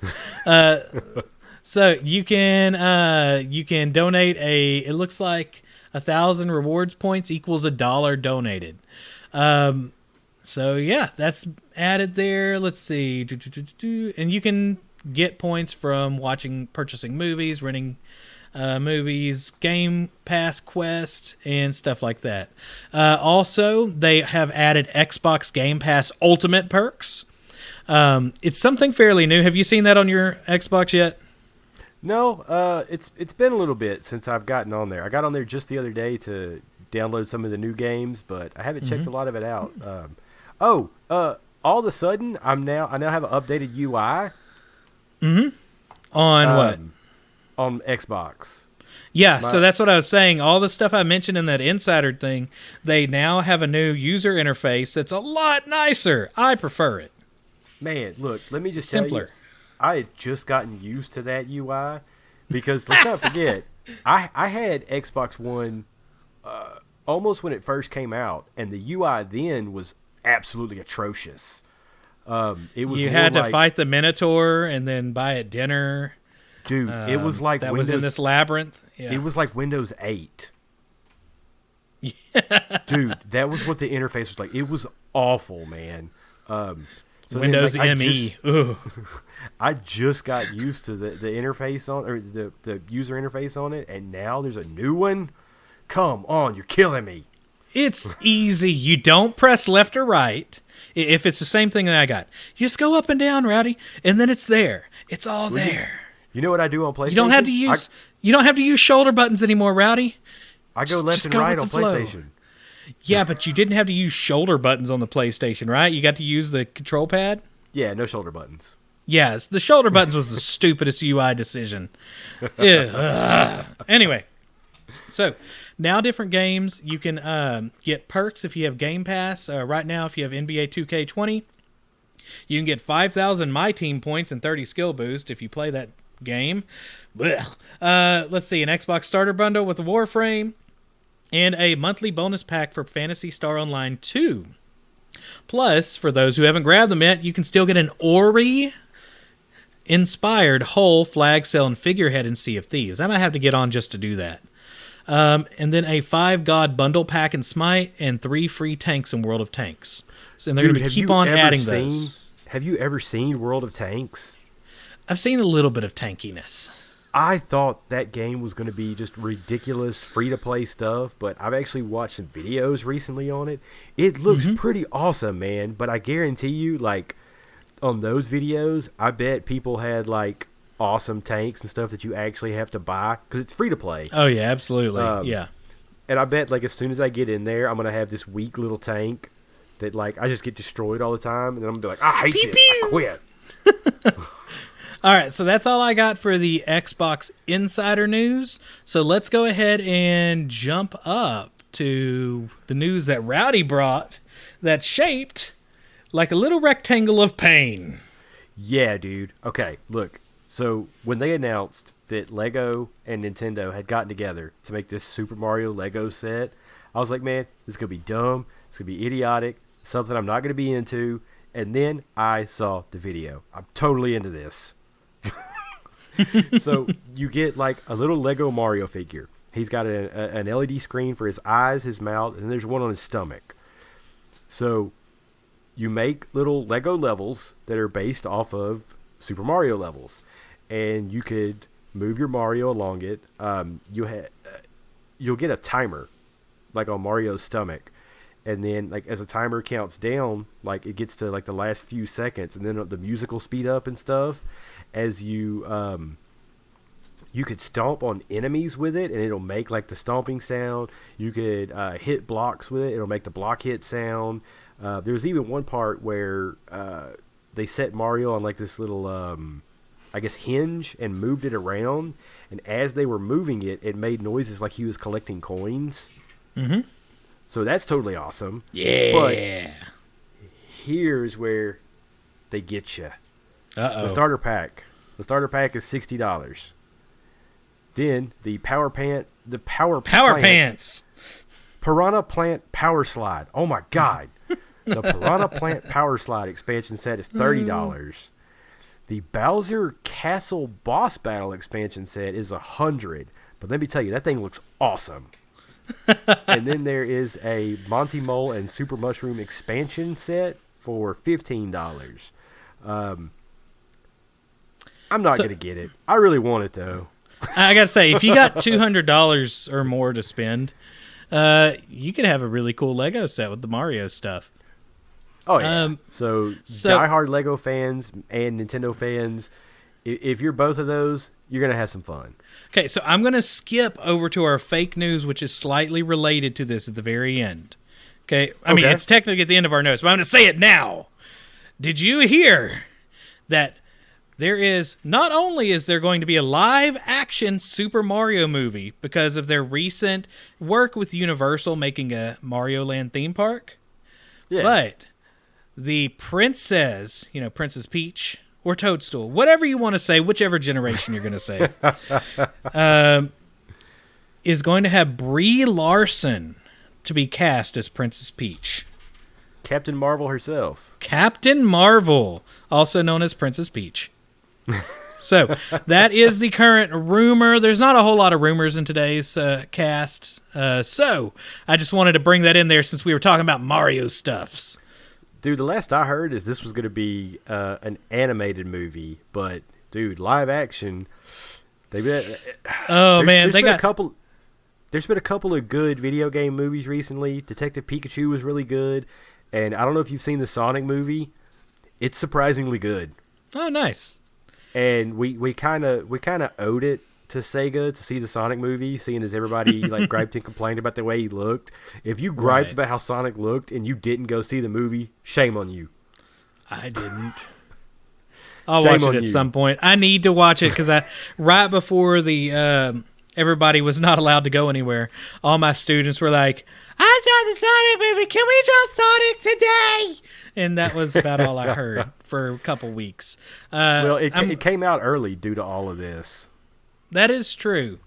So you can donate it looks like 1,000 rewards points equals $1 donated. So yeah, that's added there. Let's see. And you can get points from purchasing movies, renting movies, Game Pass Quest, and stuff like that. Also, they have added Xbox Game Pass Ultimate perks. It's something fairly new. Have you seen that on your Xbox yet? No, it's been a little bit since I've gotten on there. I got on there just the other day to download some of the new games, but I haven't checked a lot of it out. All of a sudden, I now have an updated UI. On what? On Xbox. Yeah, so that's what I was saying. All the stuff I mentioned in that Insider thing, they now have a new user interface that's a lot nicer. I prefer it. Man, look, let me just Simpler. tell you, I had just gotten used to that UI because let's not forget, I had Xbox One almost when it first came out, and the UI then was absolutely atrocious. It was you had to fight the Minotaur and then buy a dinner. Dude, it was like that Windows, was in this labyrinth. Yeah. It was like Windows 8. Dude, that was what the interface was like. It was awful, man. So Windows then, ME. I just got used to the interface on, or the user interface on it, and now there's a new one. Come on, you're killing me. It's easy. You don't press left or right. If it's the same thing that I got, you just go up and down, Rowdy, and then it's there. It's all there. You know what I do on PlayStation? You don't have to use shoulder buttons anymore, Rowdy. I go left and right on PlayStation. Yeah, but you didn't have to use shoulder buttons on the PlayStation, right? You got to use the control pad? Yeah, no shoulder buttons. Yes, the shoulder buttons was the stupidest UI decision. Anyway, so now different games. You can get perks if you have Game Pass. Right now, if you have NBA 2K20, you can get 5,000 My Team points and 30 skill boost if you play that game. Let's see, an Xbox starter bundle with a Warframe, and a monthly bonus pack for Phantasy Star Online 2. Plus, for those who haven't grabbed them yet, you can still get an Ori-inspired hull, flag sail, and figurehead in Sea of Thieves. I might have to get on just to do that. And then a 5 God bundle pack in Smite, and 3 free tanks in World of Tanks. So they're going to keep on adding those. Have you ever seen World of Tanks? I've seen a little bit of tankiness. I thought that game was going to be just ridiculous, free-to-play stuff, but I've actually watched some videos recently on it. It looks pretty awesome, man, but I guarantee you, like, on those videos, I bet people had, like, awesome tanks and stuff that you actually have to buy, because it's free-to-play. Oh, yeah, absolutely, yeah. And I bet, like, as soon as I get in there, I'm going to have this weak little tank that, like, I just get destroyed all the time, and then I'm going to be like, I hate this, I quit. All right, so that's all I got for the Xbox Insider news. So let's go ahead and jump up to the news that Rowdy brought that's shaped like a little rectangle of pain. Yeah, dude. Okay, look. So when they announced that Lego and Nintendo had gotten together to make this Super Mario Lego set, I was like, man, this is going to be dumb. It's going to be idiotic. Something I'm not going to be into. And then I saw the video. I'm totally into this. So you get like a little Lego Mario figure. He's got an LED screen for his eyes, his mouth, and there's one on his stomach. So you make little Lego levels that are based off of Super Mario levels, and you could move your Mario along it. You'll get a timer, like on Mario's stomach, and then like as the timer counts down, like it gets to like the last few seconds, and then the music will speed up and stuff. As you could stomp on enemies with it, and it'll make like the stomping sound. You could hit blocks with it; it'll make the block hit sound. There was even one part where they set Mario on like this little, I guess, hinge and moved it around. And as they were moving it, it made noises like he was collecting coins. Mm-hmm. So that's totally awesome. Yeah. But here's where they get you. Uh-oh. The starter pack. The starter pack is $60. Then the power pants. Piranha Plant Power Slide. Oh my God. The Piranha Plant Power Slide expansion set is $30. The Bowser Castle Boss Battle expansion set is $100. But let me tell you, that thing looks awesome. And then there is a Monty Mole and Super Mushroom expansion set for $15. I'm not going to get it. I really want it, though. I got to say, if you got $200 or more to spend, you could have a really cool Lego set with the Mario stuff. Oh, yeah. So diehard Lego fans and Nintendo fans, if you're both of those, you're going to have some fun. Okay, so I'm going to skip over to our fake news, which is slightly related to this at the very end. Okay? I mean, it's technically at the end of our notes, but I'm going to say it now. Did you hear that not only is there going to be a live-action Super Mario movie because of their recent work with Universal making a Mario Land theme park, but the princess, Princess Peach or Toadstool, whatever you want to say, whichever generation you're going to say, is going to have Brie Larson to be cast as Princess Peach. Captain Marvel herself. Captain Marvel, also known as Princess Peach. So that is the current rumor. There's not a whole lot of rumors in today's casts. So I just wanted to bring that in there since we were talking about Mario stuffs. Dude, the last I heard is this was going to be an animated movie, but dude, live action. There's been a couple of good video game movies recently. Detective Pikachu was really good, and I don't know if you've seen the Sonic movie. It's surprisingly good. Oh, nice. And we kind of owed it to Sega to see the Sonic movie, seeing as everybody griped and complained about the way he looked. If you griped about how Sonic looked and you didn't go see the movie, shame on you. I didn't. I'll watch it at some point. I need to watch it because right before the everybody was not allowed to go anywhere, all my students were like, "I saw the Sonic movie. Can we draw Sonic today?" And that was about all I heard for a couple weeks. It came out early due to all of this. That is true.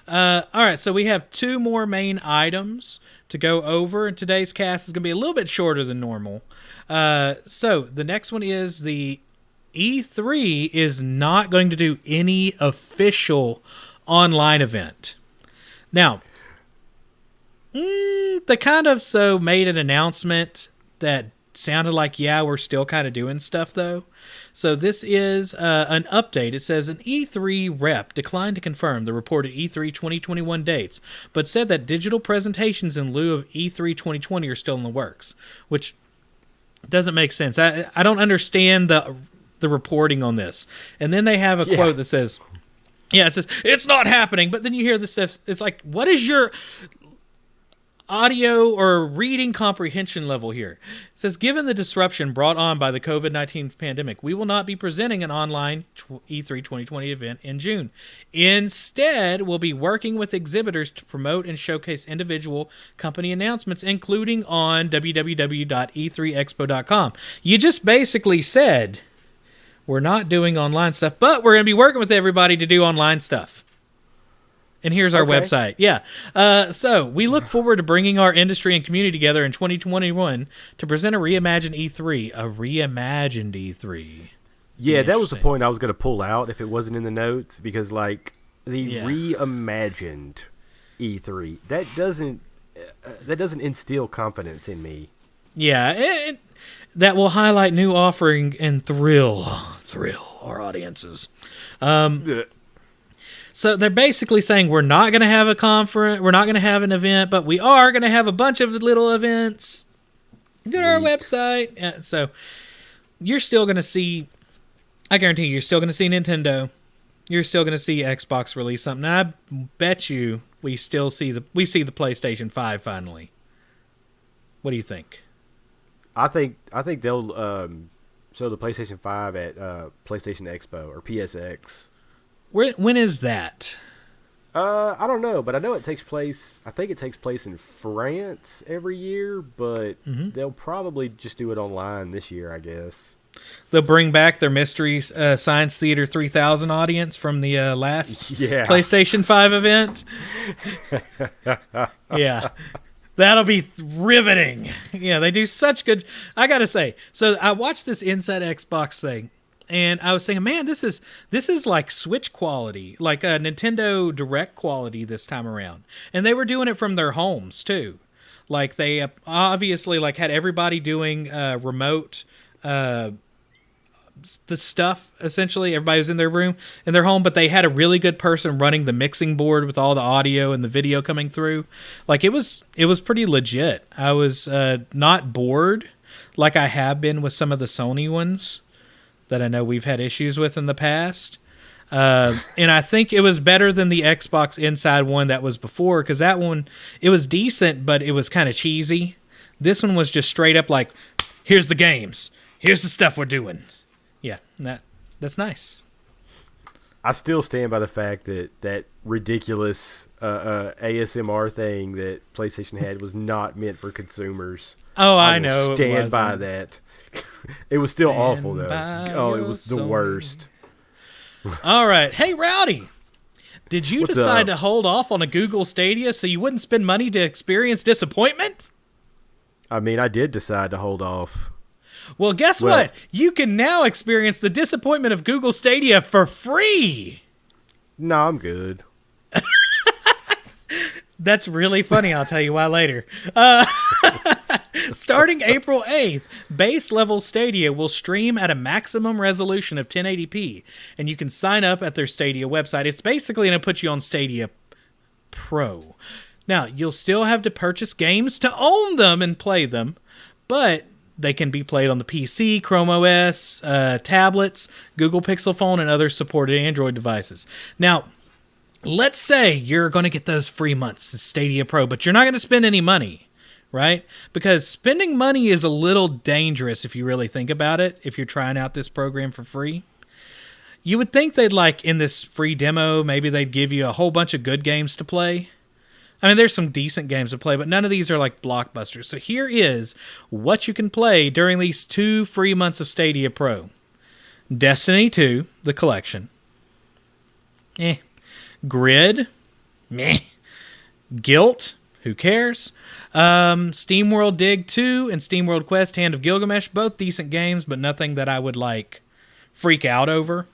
All right, so we have two more main items to go over, and today's cast is going to be a little bit shorter than normal. So the next one is the E3 is not going to do any official online event. Now, they kind of made an announcement that sounded like, we're still kind of doing stuff, though. So this is an update. It says an E3 rep declined to confirm the reported E3 2021 dates, but said that digital presentations in lieu of E3 2020 are still in the works, which doesn't make sense. I don't understand the reporting on this. And then they have a quote that says, it says, it's not happening. But then you hear this stuff. It's like, what is your audio or reading comprehension level here? It says, given the disruption brought on by the COVID-19 pandemic, we will not be presenting an online E3 2020 event in June. Instead, we'll be working with exhibitors to promote and showcase individual company announcements, including on www.e3expo.com. You just basically said, we're not doing online stuff, but we're going to be working with everybody to do online stuff. And here's our website. So we look forward to bringing our industry and community together in 2021 to present a reimagined E3. A reimagined E3. Yeah, that was the point I was going to pull out if it wasn't in the notes, because reimagined E3, that doesn't instill confidence in me. Yeah, that will highlight new offering and thrill our audiences. So they're basically saying we're not going to have a conference, we're not going to have an event, but we are going to have a bunch of little events. Go to our website. So you're still going to see, I guarantee you're still going to see Nintendo. You're still going to see Xbox release something. I bet you we still see the PlayStation 5 finally. What do you think? I think they'll show the PlayStation 5 at PlayStation Expo or PSX. When is that? I don't know, but I know it takes place. I think it takes place in France every year, but they'll probably just do it online this year, I guess. They'll bring back their Mystery Science Theater 3000 audience from the last PlayStation 5 event. Yeah. That'll be riveting. Yeah, they do such good. I got to say, so I watched this Inside Xbox thing, And I was thinking, man, this is like Switch quality, like a Nintendo Direct quality this time around. And they were doing it from their homes too. Like they obviously like had everybody doing remote the stuff. Essentially, everybody was in their room in their home, but they had a really good person running the mixing board with all the audio and the video coming through. Like it was pretty legit. I was not bored like I have been with some of the Sony ones that I know we've had issues with in the past. And I think it was better than the Xbox Inside one that was before, because that one, it was decent, but it was kind of cheesy. This one was just straight up like, here's the games. Here's the stuff we're doing. Yeah, that's nice. I still stand by the fact that ridiculous ASMR thing that PlayStation had was not meant for consumers. Oh, I know. Stand by that. It was still awful, though. Oh, it was the worst. All right. Hey, Rowdy. Did you decide to hold off on a Google Stadia so you wouldn't spend money to experience disappointment? I mean, I did decide to hold off. Well, guess what? You can now experience the disappointment of Google Stadia for free. No, I'm good. That's really funny. I'll tell you why later. Starting April 8th, base level Stadia will stream at a maximum resolution of 1080p, and you can sign up at their Stadia website. It's basically going to put you on Stadia Pro. Now, you'll still have to purchase games to own them and play them, but they can be played on the PC, Chrome OS, tablets, Google Pixel phone, and other supported Android devices. Now, let's say you're going to get those free months in Stadia Pro, but you're not going to spend any money, right? Because spending money is a little dangerous if you really think about it, if you're trying out this program for free. You would think they'd, like, in this free demo, maybe they'd give you a whole bunch of good games to play. I mean, there's some decent games to play, but none of these are like blockbusters. So here is what you can play during these 2 free months of Stadia Pro. Destiny 2, the collection. Grid. Meh. Guilt. Who cares? SteamWorld Dig 2 and SteamWorld Quest Hand of Gilgamesh. Both decent games, but nothing that I would like freak out over.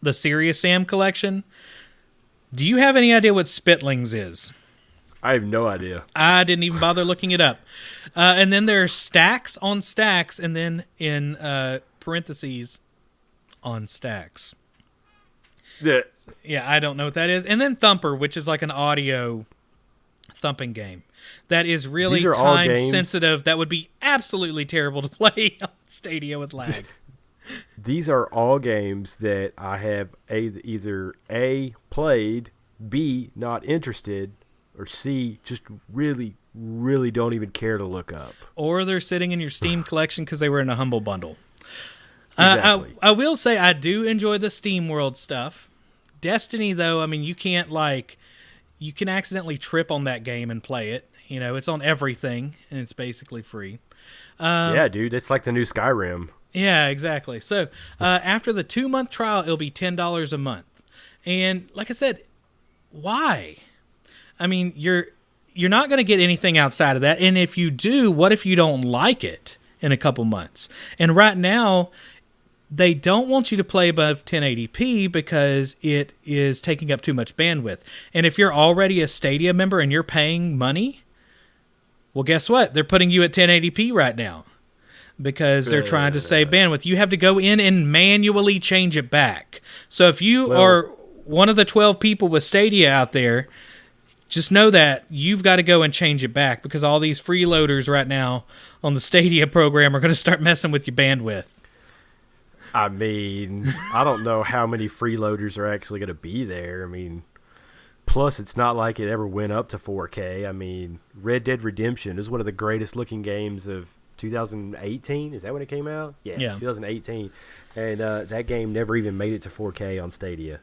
The Serious Sam collection. Do you have any idea what Spitlings is? I have no idea. I didn't even bother looking it up. And then there's stacks on stacks, and then in parentheses, on stacks. Yeah, I don't know what that is. And then Thumper, which is like an audio thumping game. That is really time sensitive. That would be absolutely terrible to play on Stadia with lag. These are all games that I have either A, played, B, not interested, or C, just really, really don't even care to look up. Or they're sitting in your Steam collection because they were in a Humble Bundle. Exactly. I will say I do enjoy the Steam World stuff. Destiny, though, I mean, you can accidentally trip on that game and play it. You know, it's on everything, and it's basically free. Yeah, dude, it's like the new Skyrim. Yeah, exactly. So after the 2-month trial, it'll be $10 a month. And like I said, why? I mean, you're not going to get anything outside of that. And if you do, what if you don't like it in a couple months? And right now, they don't want you to play above 1080p because it is taking up too much bandwidth. And if you're already a Stadia member and you're paying money, well, guess what? They're putting you at 1080p right now because they're trying to save bandwidth. You have to go in and manually change it back. So if you are one of the 12 people with Stadia out there, just know that you've got to go and change it back because all these freeloaders right now on the Stadia program are going to start messing with your bandwidth. I mean, I don't know how many freeloaders are actually going to be there. I mean, plus it's not like it ever went up to 4K. I mean, Red Dead Redemption is one of the greatest looking games of 2018. Is that when it came out? Yeah. 2018. And that game never even made it to 4K on Stadia.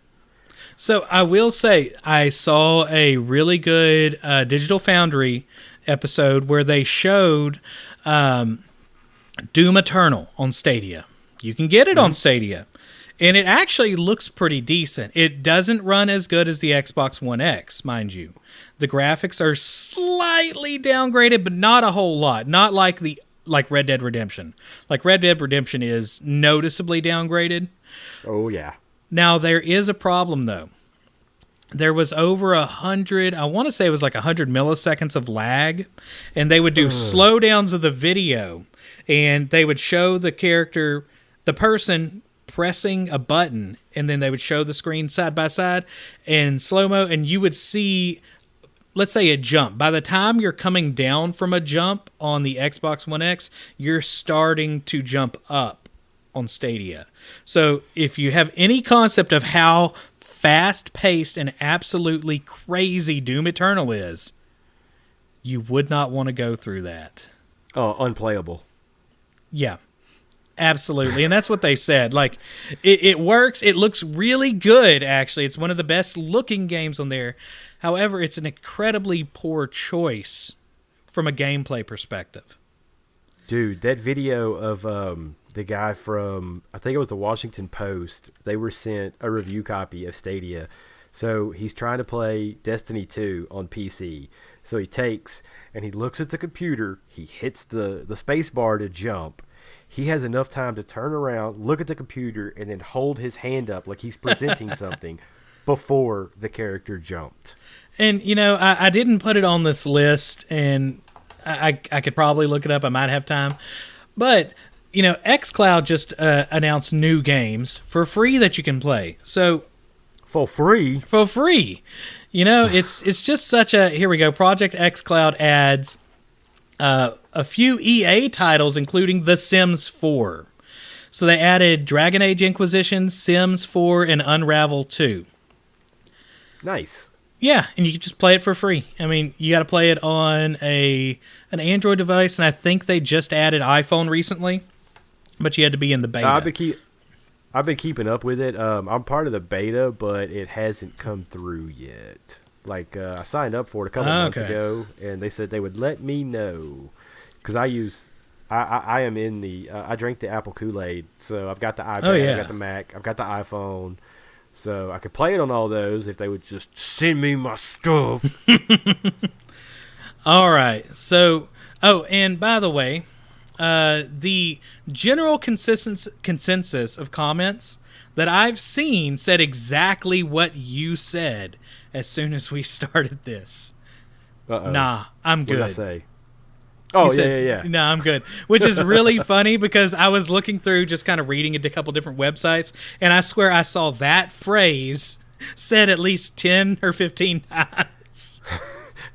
So I will say I saw a really good Digital Foundry episode where they showed Doom Eternal on Stadia. You can get it on Stadia. And it actually looks pretty decent. It doesn't run as good as the Xbox One X, mind you. The graphics are slightly downgraded, but not a whole lot. Not like the like Red Dead Redemption. Like Red Dead Redemption is noticeably downgraded. Oh, yeah. Now, there is a problem, though. There was over 100, I want to say it was like 100 milliseconds of lag, and they would do slowdowns of the video, and they would show the character, the person pressing a button, and then they would show the screen side by side in slow-mo, and you would see, let's say, a jump. By the time you're coming down from a jump on the Xbox One X, you're starting to jump up on Stadia. So if you have any concept of how fast-paced and absolutely crazy Doom Eternal is, you would not want to go through that. Oh, unplayable. Yeah, absolutely. And that's what they said. Like, it works. It looks really good, actually. It's one of the best-looking games on there. However, it's an incredibly poor choice from a gameplay perspective. Dude, that video of the guy from, I think it was the Washington Post, they were sent a review copy of Stadia. So he's trying to play Destiny 2 on PC. So he takes and he looks at the computer, he hits the space bar to jump. He has enough time to turn around, look at the computer, and then hold his hand up like he's presenting something before the character jumped. And, you know, I didn't put it on this list, and I could probably look it up. I might have time. But, you know, xCloud just announced new games for free that you can play. So For free? For free. You know, it's just such a... Here we go. Project xCloud adds a few EA titles, including The Sims 4. So they added Dragon Age Inquisition, Sims 4, and Unravel 2. Nice. Yeah, and you can just play it for free. I mean, you got to play it on an Android device, and I think they just added iPhone recently, but you had to be in the beta. I've been keeping up with it. I'm part of the beta, but it hasn't come through yet. Like, I signed up for it a couple months ago, and they said they would let me know. Because I am in the, I drank the Apple Kool-Aid, so I've got the iPad, I've got the Mac, I've got the iPhone. So I could play it on all those if they would just send me my stuff. All right. So, and by the way, the general consensus of comments that I've seen said exactly what you said as soon as we started this. Uh-oh. Nah, I'm good. What did I say? Oh, yeah. No, I'm good. Which is really funny because I was looking through, just kind of reading a couple different websites, and I swear I saw that phrase said at least 10 or 15 times.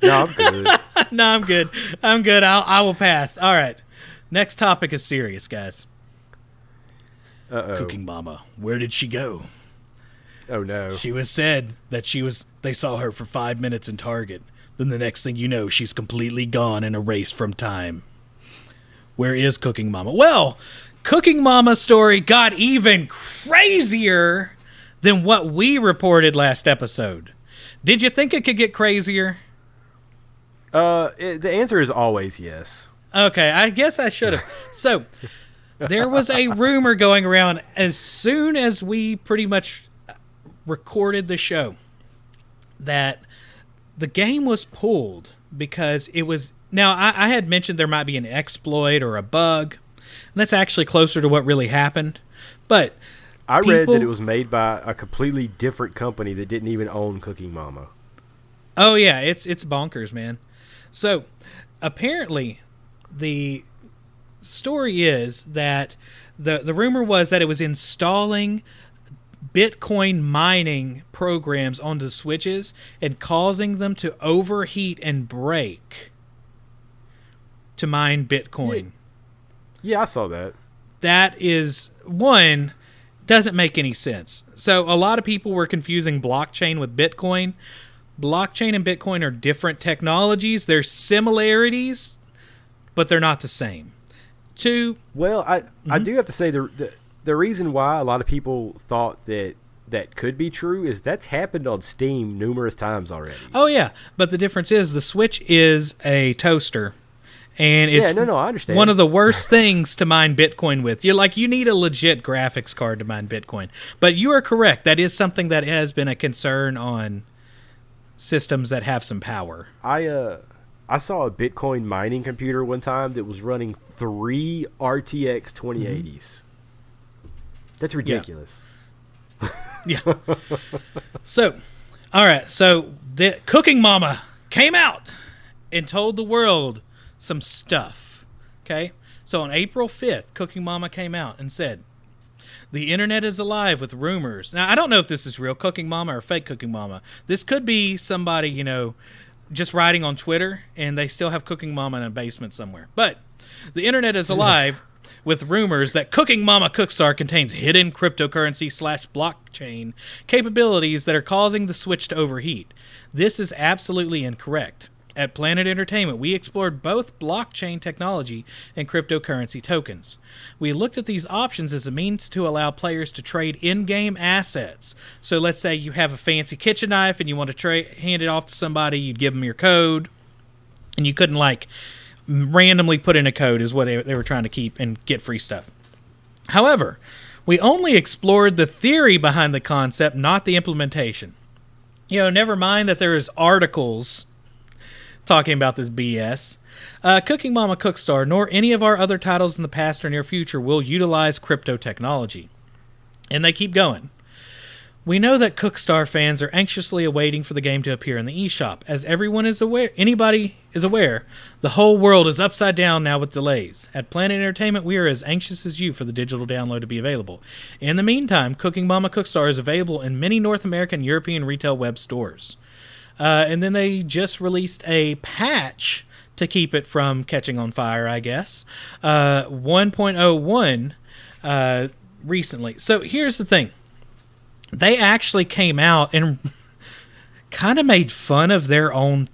No, I'm good. No, I'm good. I'm good. I will pass. All right. Next topic is serious, guys. Uh-oh. Cooking Mama. Where did she go? Oh, no. She was said that they saw her for 5 minutes in Target. Then the next thing you know, she's completely gone and erased from time. Where is Cooking Mama? Well, Cooking Mama's story got even crazier than what we reported last episode. Did you think it could get crazier? The answer is always yes. Okay, I guess I should have. So, there was a rumor going around as soon as we pretty much recorded the show that the game was pulled because it was... Now, I had mentioned there might be an exploit or a bug, and that's actually closer to what really happened. But I read that it was made by a completely different company that didn't even own Cooking Mama. Oh, yeah, it's bonkers, man. So, apparently, the story is that the rumor was that it was installing Bitcoin mining programs onto switches and causing them to overheat and break to mine Bitcoin. Yeah, I saw that. That is, one, doesn't make any sense. So a lot of people were confusing blockchain with Bitcoin. Blockchain and Bitcoin are different technologies. There's similarities, but they're not the same. Two. Well, I do have to say the reason why a lot of people thought that could be true is that's happened on Steam numerous times already. Oh, yeah. But the difference is the Switch is a toaster. And it's I understand. One of the worst things to mine Bitcoin with. You need a legit graphics card to mine Bitcoin. But you are correct. That is something that has been a concern on systems that have some power. I I saw a Bitcoin mining computer one time that was running 3 RTX 2080s. That's ridiculous. Yeah. So, all right. So the Cooking Mama came out and told the world some stuff. Okay. So on April 5th, Cooking Mama came out and said, "The internet is alive with rumors." Now, I don't know if this is real Cooking Mama or fake Cooking Mama. This could be somebody, just writing on Twitter, and they still have Cooking Mama in a basement somewhere. But the internet is alive with rumors that Cooking Mama Cookstar contains hidden cryptocurrency/blockchain capabilities that are causing the Switch to overheat. This is absolutely incorrect. At Planet Entertainment, we explored both blockchain technology and cryptocurrency tokens. We looked at these options as a means to allow players to trade in-game assets. So let's say you have a fancy kitchen knife and you want to hand it off to somebody, you'd give them your code, and you couldn't randomly put in a code is what they were trying to keep and get free stuff. However, we only explored the theory behind the concept, not the implementation. Never mind that there is articles talking about this BS. Cooking Mama Cookstar, nor any of our other titles in the past or near future, will utilize crypto technology. And they keep going. We know that Cookstar fans are anxiously awaiting for the game to appear in the eShop. As anybody is aware, the whole world is upside down now with delays. At Planet Entertainment, we are as anxious as you for the digital download to be available. In the meantime, Cooking Mama Cookstar is available in many North American and European retail web stores. And then they just released a patch to keep it from catching on fire, I guess. 1.01 recently. So here's the thing. They actually came out and kind of made fun of their own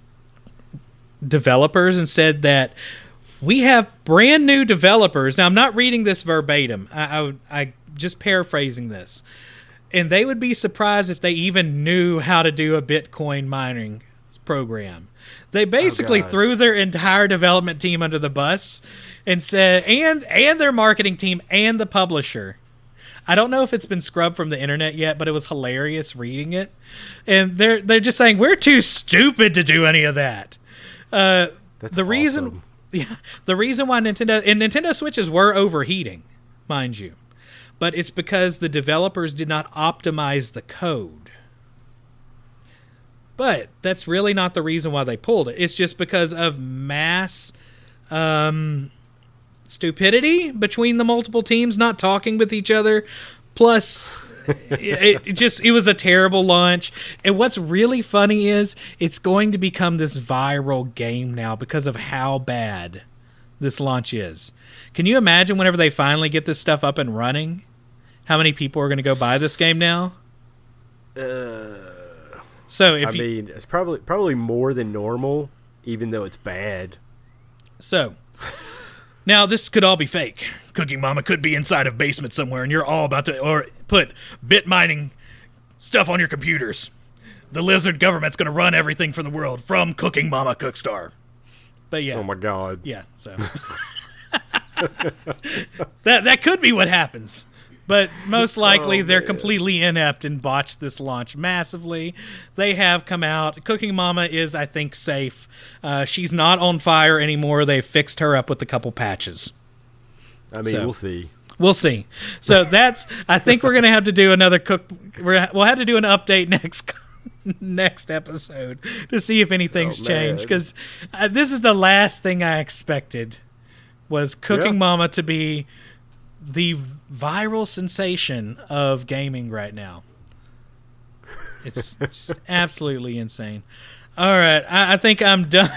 developers and said that we have brand new developers. Now, I'm not reading this verbatim. I just paraphrasing this. And they would be surprised if they even knew how to do a Bitcoin mining program. They basically threw their entire development team under the bus and said, and their marketing team and the publisher. I don't know if it's been scrubbed from the internet yet, but it was hilarious reading it. And they're just saying, we're too stupid to do any of that. That's awesome. reason why Nintendo Switches were overheating, mind you. But it's because the developers did not optimize the code. But that's really not the reason why they pulled it. It's just because of mass stupidity between the multiple teams not talking with each other. Plus, it was a terrible launch. And what's really funny is it's going to become this viral game now because of how bad this launch is. Can you imagine whenever they finally get this stuff up and running, how many people are going to go buy this game now? So it's probably more than normal, even though it's bad. So now this could all be fake. Cooking Mama could be inside a basement somewhere, and you're all about to put bit mining stuff on your computers. The lizard government's going to run everything for the world from Cooking Mama Cookstar. But yeah. Oh my God. Yeah. So that could be what happens. But most likely they're completely inept and botched this launch massively. They have come out. Cooking Mama is, I think, safe. She's not on fire anymore. They've fixed her up with a couple patches. We'll see. We'll see. So I think we're going to have to do another we'll have to do an update next episode to see if anything's changed. Because this is the last thing I expected was Cooking Mama to be the viral sensation of gaming right now. It's just absolutely insane. All right, I think I'm done.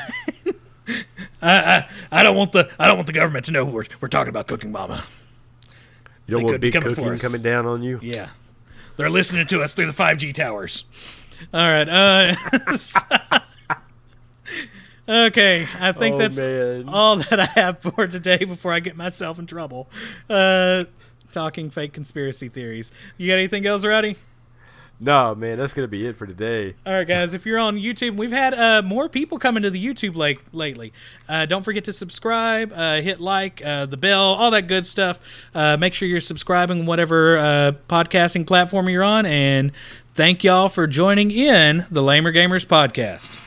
I don't want the government to know we're talking about Cooking Mama. You don't want big cooking coming down on you? Yeah. They're listening to us through the 5G towers. All right. Okay, I think that's all that I have for today before I get myself in trouble. Talking fake conspiracy theories. You got anything else, Rowdy? No, man, that's going to be it for today. All right, guys, if you're on YouTube, we've had more people coming to the YouTube lately. Don't forget to subscribe, hit like, the bell, all that good stuff. Make sure you're subscribing whatever podcasting platform you're on, and thank y'all for joining in the Lamer Gamers podcast.